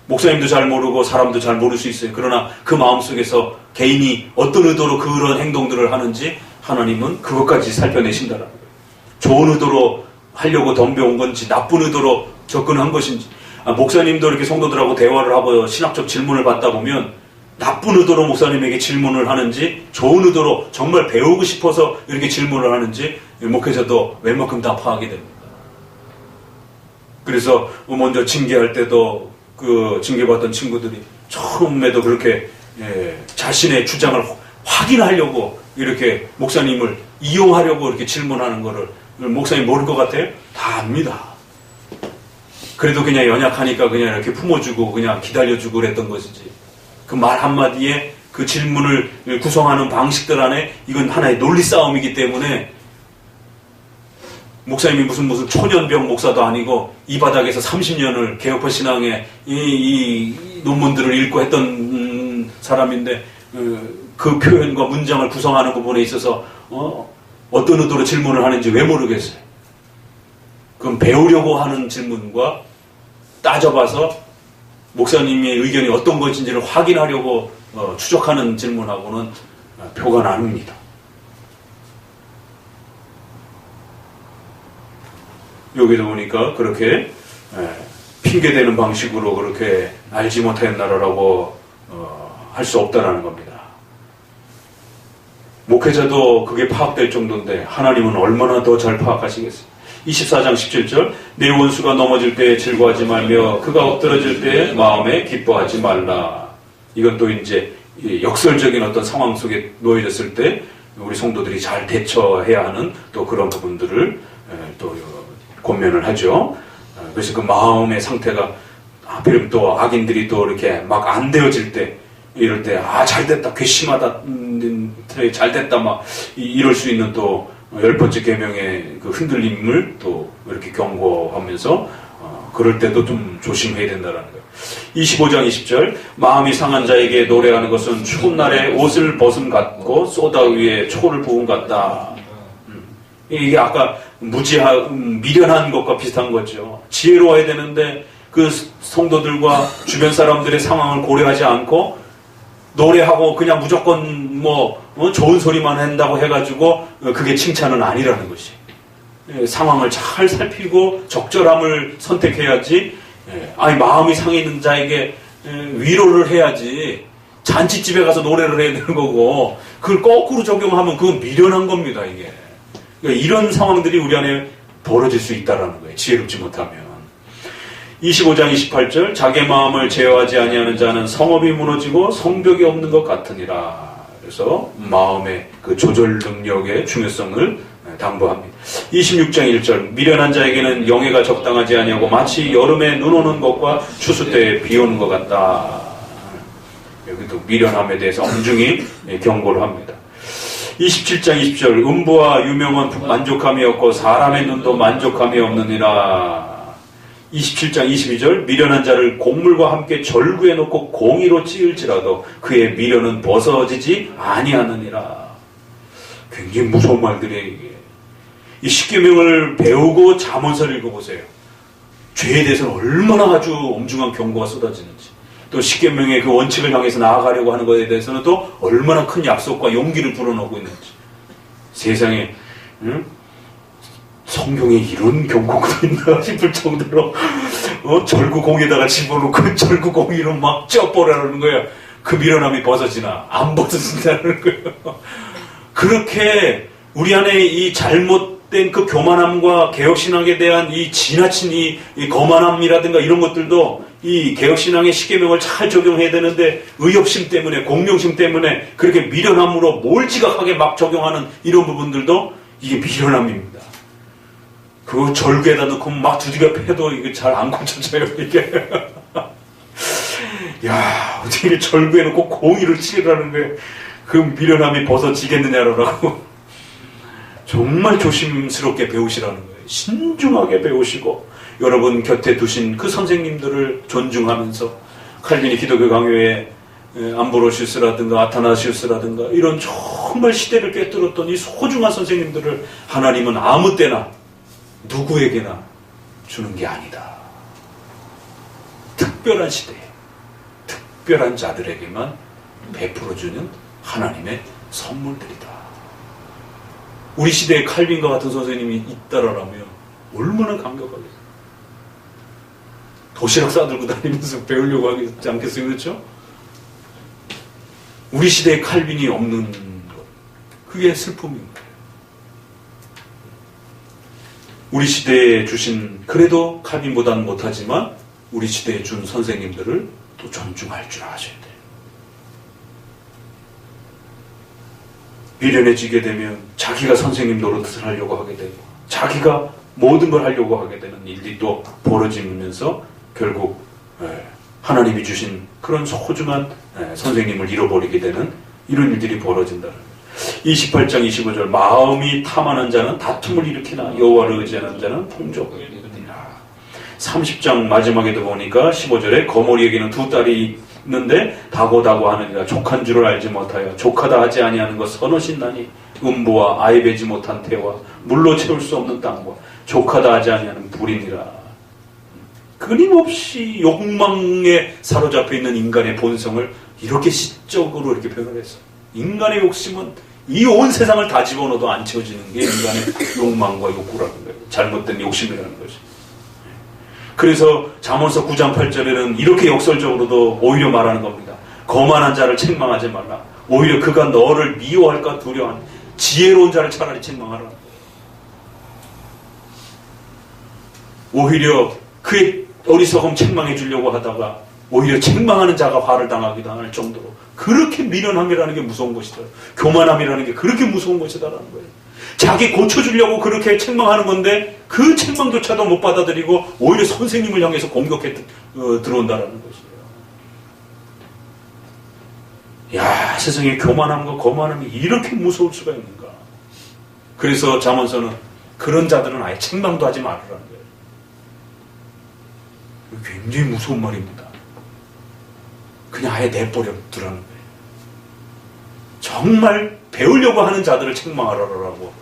목사님도 잘 모르고 사람도 잘 모를 수 있어요. 그러나 그 마음속에서 개인이 어떤 의도로 그런 행동들을 하는지 하나님은 그것까지 살펴내신다는 거예요. 좋은 의도로 하려고 덤벼온 건지 나쁜 의도로 접근한 것인지. 목사님도 이렇게 성도들하고 대화를 하고 신학적 질문을 받다 보면 나쁜 의도로 목사님에게 질문을 하는지 좋은 의도로 정말 배우고 싶어서 이렇게 질문을 하는지 목회자도 웬만큼 다 파악이 됩니다. 그래서 먼저 징계할 때도 그 징계받던 친구들이 처음에도 그렇게 자신의 주장을 확인하려고 이렇게 목사님을 이용하려고 이렇게 질문하는 거를 목사님 모를 것 같아요? 다 압니다. 그래도 그냥 연약하니까 그냥 이렇게 품어주고 그냥 기다려주고 그랬던 것이지. 그 말 한마디에 그 질문을 구성하는 방식들 안에 이건 하나의 논리 싸움이기 때문에 목사님이 무슨 초년병 목사도 아니고 이 바닥에서 30년을 개혁파 신앙의 이 논문들을 읽고 했던 사람인데 그 표현과 문장을 구성하는 부분에 있어서 어떤 의도로 질문을 하는지 왜 모르겠어요. 그럼 배우려고 하는 질문과 따져봐서 목사님의 의견이 어떤 것인지를 확인하려고 추적하는 질문하고는 표가 나눕니다. 여기도 보니까 그렇게 핑계대는 방식으로 그렇게 알지 못했나라고 할 수 없다라는 겁니다. 목회자도 그게 파악될 정도인데 하나님은 얼마나 더 잘 파악하시겠어요. 24장 17절 내 원수가 넘어질 때에 즐거워하지 말며 그가 엎드러질 때에 마음에 기뻐하지 말라. 이건 또 이제 역설적인 어떤 상황 속에 놓여졌을 때 우리 성도들이 잘 대처해야 하는 또 그런 부분들을 또 권면을 하죠. 그래서 그 마음의 상태가 하필이면 또 악인들이 또 이렇게 막 안 되어질 때 이럴 때 잘됐다 괘씸하다 잘됐다 막 이럴 수 있는 또 10번째 계명의 그 흔들림을 또 이렇게 경고하면서 그럴 때도 좀 조심해야 된다는 거예요. 25장 20절 마음이 상한 자에게 노래하는 것은 추운 날에 옷을 벗음 같고 쏘다 위에 초를 부은 같다. 이게 아까 미련한 것과 비슷한 거죠. 지혜로워야 되는데 그 성도들과 주변 사람들의 상황을 고려하지 않고 노래하고 그냥 무조건 좋은 소리만 한다고 해가지고 그게 칭찬은 아니라는 것이. 상황을 잘 살피고 적절함을 선택해야지. 마음이 상해 있는 자에게 위로를 해야지. 잔치집에 가서 노래를 해야 되는 거고 그걸 거꾸로 적용하면 그건 미련한 겁니다. 이게. 그러니까 이런 상황들이 우리 안에 벌어질 수 있다는 거예요. 지혜롭지 못하면. 25장 28절 자기 마음을 제어하지 아니하는 자는 성읍이 무너지고 성벽이 없는 것 같으니라. 그래서 마음의 그 조절 능력의 중요성을 당부합니다. 26장 1절 미련한 자에게는 영예가 적당하지 아니하고 마치 여름에 눈 오는 것과 추수 때에 비 오는 것 같다. 여기도 미련함에 대해서 엄중히 경고를 합니다. 27장 20절 음부와 유명은 만족함이 없고 사람의 눈도 만족함이 없느니라. 27장 22절 미련한 자를 곡물과 함께 절구에 놓고 공의로 찌을지라도 그의 미련은 벗어지지 아니하느니라. 굉장히 무서운 말들이에요. 이게. 이 십계명을 배우고 잠언서를 읽어보세요. 죄에 대해서는 얼마나 아주 엄중한 경고가 쏟아지는지. 또 십계명의 그 원칙을 향해서 나아가려고 하는 것에 대해서는 또 얼마나 큰 약속과 용기를 불어넣고 있는지. 세상에 성경에 이런 경고가 있나 싶을 정도로 절구공에다가 집어넣고 절구공이로 막 쪄버리라는 거야. 그 미련함이 벗어지나 안 벗어진다는 거예요. 그렇게 우리 안에 이 잘못된 그 교만함과 개혁신앙에 대한 이 지나친 이 거만함이라든가 이런 것들도 이 개혁신앙의 십계명을 잘 적용해야 되는데 의협심 때문에 공명심 때문에 그렇게 미련함으로 몰지각하게 막 적용하는 이런 부분들도 이게 미련함입니다. 그거 절구에다 넣고 막 두들겨 패도 이게 잘 안 고쳐져요, 이게. 야, 어떻게 절구에 놓고 공의를 치라는 거예요. 그 미련함이 벗어지겠느냐라고. 정말 조심스럽게 배우시라는 거예요. 신중하게 배우시고, 여러분 곁에 두신 그 선생님들을 존중하면서, 칼빈이 기독교 강요에 암브로시우스라든가 아타나시우스라든가 이런 정말 시대를 꿰뚫었던 이 소중한 선생님들을 하나님은 아무 때나 누구에게나 주는 게 아니다. 특별한 시대에 특별한 자들에게만 베풀어주는 하나님의 선물들이다. 우리 시대에 칼빈과 같은 선생님이 있다라면 얼마나 감격하겠어요. 도시락 싸들고 다니면서 배우려고 하지 않겠어요? 그렇죠? 우리 시대에 칼빈이 없는 것, 그게 슬픔입니다. 우리 시대에 주신, 그래도 칼빈보다는 못하지만 우리 시대에 준 선생님들을 또 존중할 줄 아셔야 돼요. 미련해지게 되면 자기가 선생님 노릇을 하려고 하게 되고 자기가 모든 걸 하려고 하게 되는 일이 또 벌어지면서 결국 하나님이 주신 그런 소중한 선생님을 잃어버리게 되는 이런 일들이 벌어진다는 거예요. 28장 25절 마음이 탐하는 자는 다툼을 일으키나 여호와를 의지하는 자는 풍족을 이루니라. 30장 마지막에도 보니까 15절에 거머리에게는 두 딸이 있는데 다고다고 하느니라. 족한 줄을 알지 못하여 족하다 하지 아니하는 것 선어신나니 음보와 아이 베지 못한 태와 물로 채울 수 없는 땅과 족하다 하지 아니하는 불이니라. 끊임없이 욕망에 사로잡혀 있는 인간의 본성을 이렇게 시적으로 이렇게 표현을 했어요. 인간의 욕심은 이 온 세상을 다 집어넣어도 안 채워지는 게 인간의 욕망과 욕구라는 거예요. 잘못된 욕심이라는 거죠. 그래서 잠언서 9장 8절에는 이렇게 역설적으로도 오히려 말하는 겁니다. 거만한 자를 책망하지 말라. 오히려 그가 너를 미워할까 두려워하는 지혜로운 자를 차라리 책망하라. 오히려 그의 어리석음 책망해 주려고 하다가 오히려 책망하는 자가 화를 당하기도 할 정도로 그렇게 미련함이라는 게 무서운 것이다. 교만함이라는 게 그렇게 무서운 것이다라는 거예요. 자기 고쳐주려고 그렇게 책망하는 건데 그 책망조차도 못 받아들이고 오히려 선생님을 향해서 공격해 들어온다라는 것이에요. 야, 세상에 교만함과 거만함이 이렇게 무서울 수가 있는가. 그래서 잠언서는 그런 자들은 아예 책망도 하지 말으라는 거예요. 굉장히 무서운 말입니다. 그냥 아예 내버려 두라는 거예요. 정말 배우려고 하는 자들을 책망하라고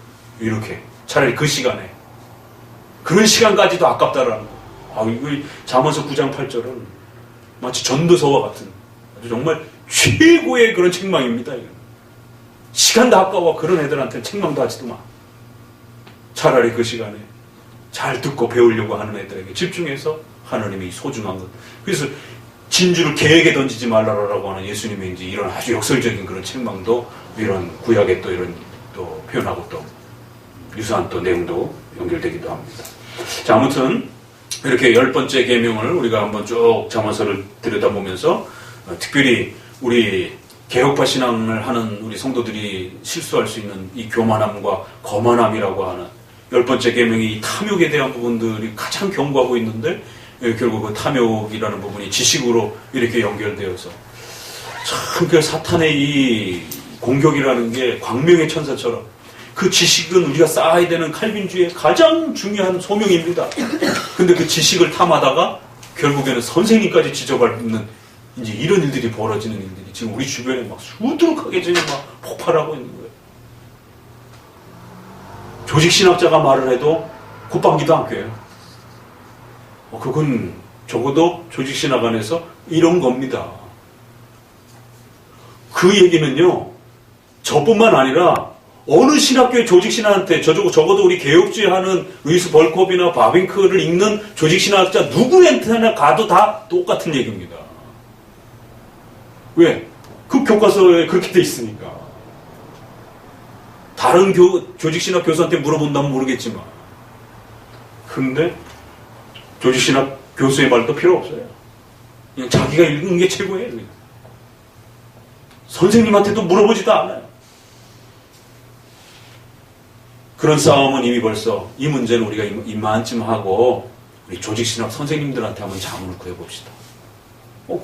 이렇게 차라리 그 시간에 그런 시간까지도 아깝다라는 거예요. 이거 잠언서 9장 8절은 마치 전도서와 같은 아주 정말 최고의 그런 책망입니다. 시간도 아까워. 그런 애들한테 책망도 하지도 마. 차라리 그 시간에 잘 듣고 배우려고 하는 애들에게 집중해서 하나님이 소중한 것. 그래서 진주를 개에게 던지지 말라라고 하는 예수님의 이제 이런 아주 역설적인 그런 책망도 이런 구약에 또 이런 또 표현하고 또 유사한 또 내용도 연결되기도 합니다. 자, 아무튼 이렇게 10번째 계명을 우리가 한번 쭉 잠언서를 들여다보면서 특별히 우리 개혁파 신앙을 하는 우리 성도들이 실수할 수 있는 이 교만함과 거만함이라고 하는 10번째 계명이 탐욕에 대한 부분들이 가장 경고하고 있는데 결국 그 탐욕이라는 부분이 지식으로 이렇게 연결되어서 참 그 사탄의 이 공격이라는 게 광명의 천사처럼 그 지식은 우리가 쌓아야 되는 칼빈주의의 가장 중요한 소명입니다. 근데 그 지식을 탐하다가 결국에는 선생님까지 지적받는 이제 이런 일들이 벌어지는 일들이 지금 우리 주변에 막 수두룩하게 지금 막 폭발하고 있는 거예요. 조직신학자가 말을 해도 굿방기도 안 껴요. 그건 적어도 조직신학 안에서 이런 겁니다. 그 얘기는요, 저뿐만 아니라 어느 신학교의 조직신학한테 적어도 우리 개혁주의 하는 루이스 벌콥이나 바빙크를 읽는 조직신학자 누구한테나 가도 다 똑같은 얘기입니다. 왜? 그 교과서에 그렇게 돼 있으니까. 다른 조직신학 교수한테 물어본다면 모르겠지만. 근데 조직신학 교수의 말도 필요 없어요. 그냥 자기가 읽은 게 최고예요. 그냥. 선생님한테도 물어보지도 않아요. 그런 싸움은 이미 벌써 이 문제는 우리가 이만쯤 하고 우리 조직신학 선생님들한테 한번 자문을 구해봅시다.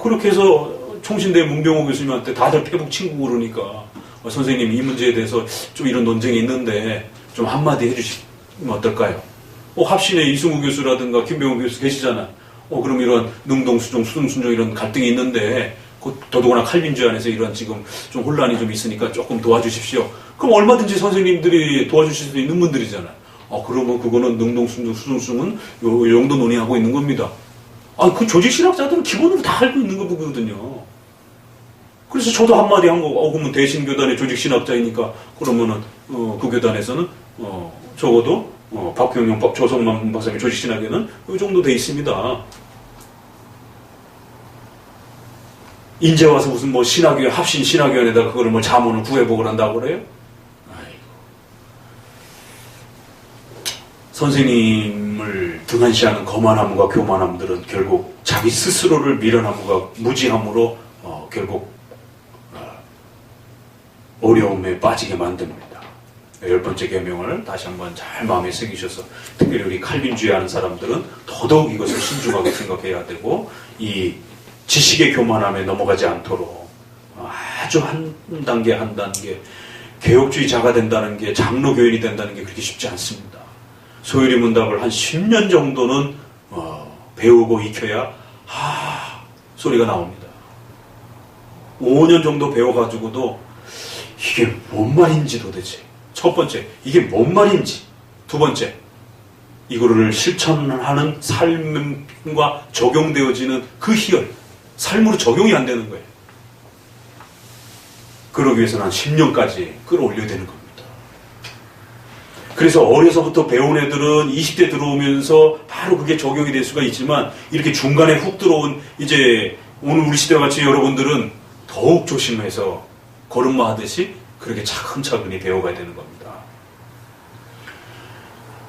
그렇게 해서 총신대 문병호 교수님한테 다들 페북 친구 그러니까 선생님 이 문제에 대해서 좀 이런 논쟁이 있는데 좀 한마디 해주시면 어떨까요? 합신의 이승우 교수라든가 김병호 교수 계시잖아요. 그럼 이런 능동수종, 수동순종 이런 갈등이 있는데 더더구나 칼빈주의 안에서 이런 지금 좀 혼란이 좀 있으니까 조금 도와주십시오. 그럼 얼마든지 선생님들이 도와주실 수 있는 분들이잖아요. 그러면 그거는 능동순종, 수동순종은 요 정도 논의하고 있는 겁니다. 그 조직신학자들은 기본으로 다 알고 있는 거거든요. 그래서 저도 한마디 한 거고, 그러면 대신교단의 조직신학자이니까, 그러면은, 그 교단에서는, 적어도, 박경영법 조성만 박사님 조직신학에는 이 정도 돼 있습니다. 인제 와서 무슨 신학위원, 합신 신학위원에다가 그걸 자문을 구해보고 한다고 그래요? 아이고. 선생님을 등한시하는 거만함과 교만함들은 결국 자기 스스로를 미련함과 무지함으로 결국 어려움에 빠지게 만듭니다. 10번째 계명을 다시 한번 잘 마음에 새기셔서 특별히 우리 칼빈주의 하는 사람들은 더더욱 이것을 신중하게 생각해야 되고 이 지식의 교만함에 넘어가지 않도록 아주 한 단계 한 단계 개혁주의자가 된다는 게 장로교인이 된다는 게 그렇게 쉽지 않습니다. 소요리 문답을 한 10년 정도는 배우고 익혀야 소리가 나옵니다. 5년 정도 배워가지고도 이게 뭔 말인지 도대체 첫 번째 이게 뭔 말인지 두 번째 이거를 실천하는 삶과 적용되어지는 그 희열 삶으로 적용이 안 되는 거예요. 그러기 위해서는 한 10년까지 끌어올려야 되는 겁니다. 그래서 어려서부터 배운 애들은 20대 들어오면서 바로 그게 적용이 될 수가 있지만 이렇게 중간에 훅 들어온 이제 오늘 우리 시대와 같이 여러분들은 더욱 조심해서 걸음마 하듯이 그렇게 차근차근히 배워가야 되는 겁니다.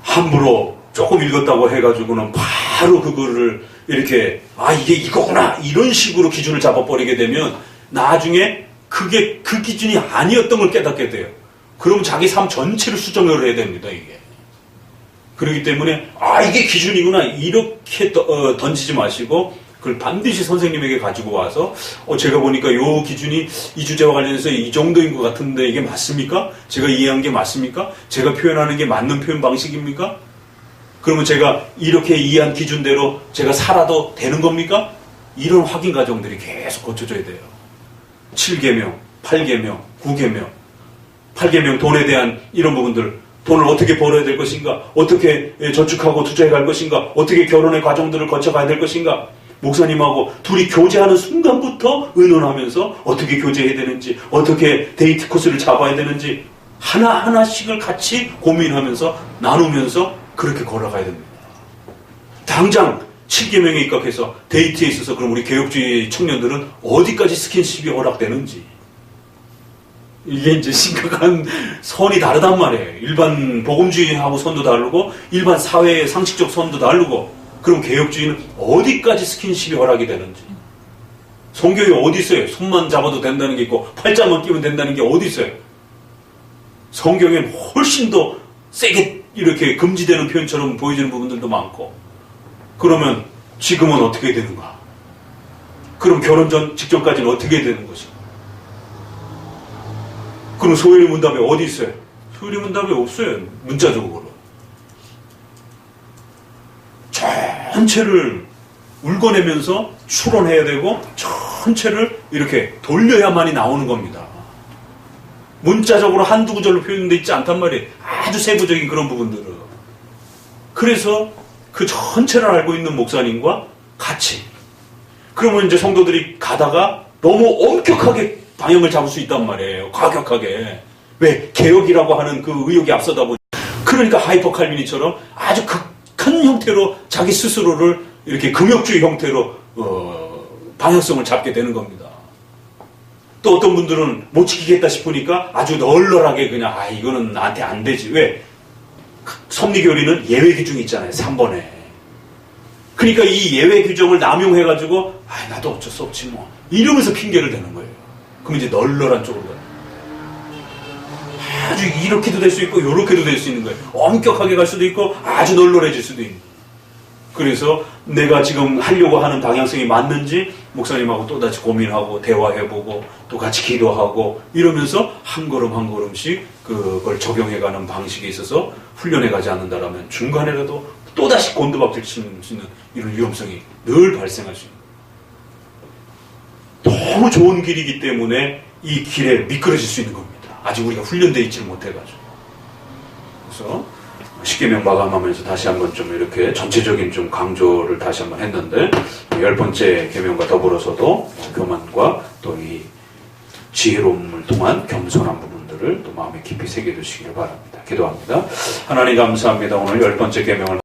함부로 조금 읽었다고 해가지고는 바로 그거를 이렇게 이게 이거구나 이런 식으로 기준을 잡아버리게 되면 나중에 그게 그 기준이 아니었던 걸 깨닫게 돼요. 그럼 자기 삶 전체를 수정을 해야 됩니다. 이게. 그렇기 때문에 이게 기준이구나 이렇게 던지지 마시고 그걸 반드시 선생님에게 가지고 와서 제가 보니까 요 기준이 이 주제와 관련해서 이 정도인 것 같은데 이게 맞습니까? 제가 이해한 게 맞습니까? 제가 표현하는 게 맞는 표현 방식입니까? 그러면 제가 이렇게 이해한 기준대로 제가 살아도 되는 겁니까? 이런 확인 과정들이 계속 거쳐져야 돼요. 7계명, 8계명, 9계명, 8계명 돈에 대한 이런 부분들 돈을 어떻게 벌어야 될 것인가? 어떻게 저축하고 투자해 갈 것인가? 어떻게 결혼의 과정들을 거쳐가야 될 것인가? 목사님하고 둘이 교제하는 순간부터 의논하면서 어떻게 교제해야 되는지 어떻게 데이트 코스를 잡아야 되는지 하나하나씩을 같이 고민하면서 나누면서 그렇게 걸어가야 됩니다. 당장 7계명에 입각해서 데이트에 있어서 그럼 우리 개혁주의 청년들은 어디까지 스킨십이 허락되는지 이게 이제 심각한 선이 다르단 말이에요. 일반 복음주의하고 선도 다르고 일반 사회의 상식적 선도 다르고 그럼 개혁주의는 어디까지 스킨십이 허락이 되는지 성경에 어디 있어요? 손만 잡아도 된다는 게 있고 팔짱만 끼면 된다는 게 어디 있어요? 성경엔 훨씬 더 세게 이렇게 금지되는 표현처럼 보여지는 부분들도 많고 그러면 지금은 어떻게 되는가? 그럼 결혼 직전까지는 어떻게 되는 것인가? 그럼 소요리 문답에 어디 있어요? 소요리 문답에 없어요. 문자적으로. 전체를 울거내면서 추론해야 되고 전체를 이렇게 돌려야만이 나오는 겁니다. 문자적으로 한두 구절로 표현되어 있지 않단 말이에요. 아주 세부적인 그런 부분들은. 그래서 그 전체를 알고 있는 목사님과 같이. 그러면 이제 성도들이 가다가 너무 엄격하게 방향을 잡을 수 있단 말이에요. 과격하게. 왜? 개혁이라고 하는 그 의욕이 앞서다 보니. 그러니까 하이퍼 칼빈이처럼 아주 극한 형태로 자기 스스로를 이렇게 금욕주의 형태로 방향성을 잡게 되는 겁니다. 또 어떤 분들은 못 지키겠다 싶으니까 아주 널널하게 그냥 이거는 나한테 안 되지. 왜? 섭리교리는 예외 규정이 있잖아요. 3번에. 그러니까 이 예외 규정을 남용해가지고 나도 어쩔 수 없지 뭐 이러면서 핑계를 대는 거예요. 그럼 이제 널널한 쪽으로 가요. 아주 이렇게도 될 수 있고 이렇게도 될 수 있는 거예요. 엄격하게 갈 수도 있고 아주 널널해질 수도 있는 거예요. 그래서 내가 지금 하려고 하는 방향성이 맞는지 목사님하고 또다시 고민하고 대화해보고 또 같이 기도하고 이러면서 한 걸음 한 걸음씩 그걸 적용해가는 방식에 있어서 훈련해가지 않는다라면 중간에라도 또다시 곤두박질 치는 수 있는 이런 위험성이 늘 발생할 수 있는 너무 좋은 길이기 때문에 이 길에 미끄러질 수 있는 겁니다. 아직 우리가 훈련되어 있지를 못해가지고. 그래서 십계명 마감하면서 다시 한번 좀 이렇게 전체적인 좀 강조를 다시 한번 했는데 10번째 계명과 더불어서도 교만과 또 이 지혜로움을 통한 겸손한 부분들을 또 마음에 깊이 새겨두시기를 바랍니다. 기도합니다. 하나님 감사합니다. 오늘 10번째 계명을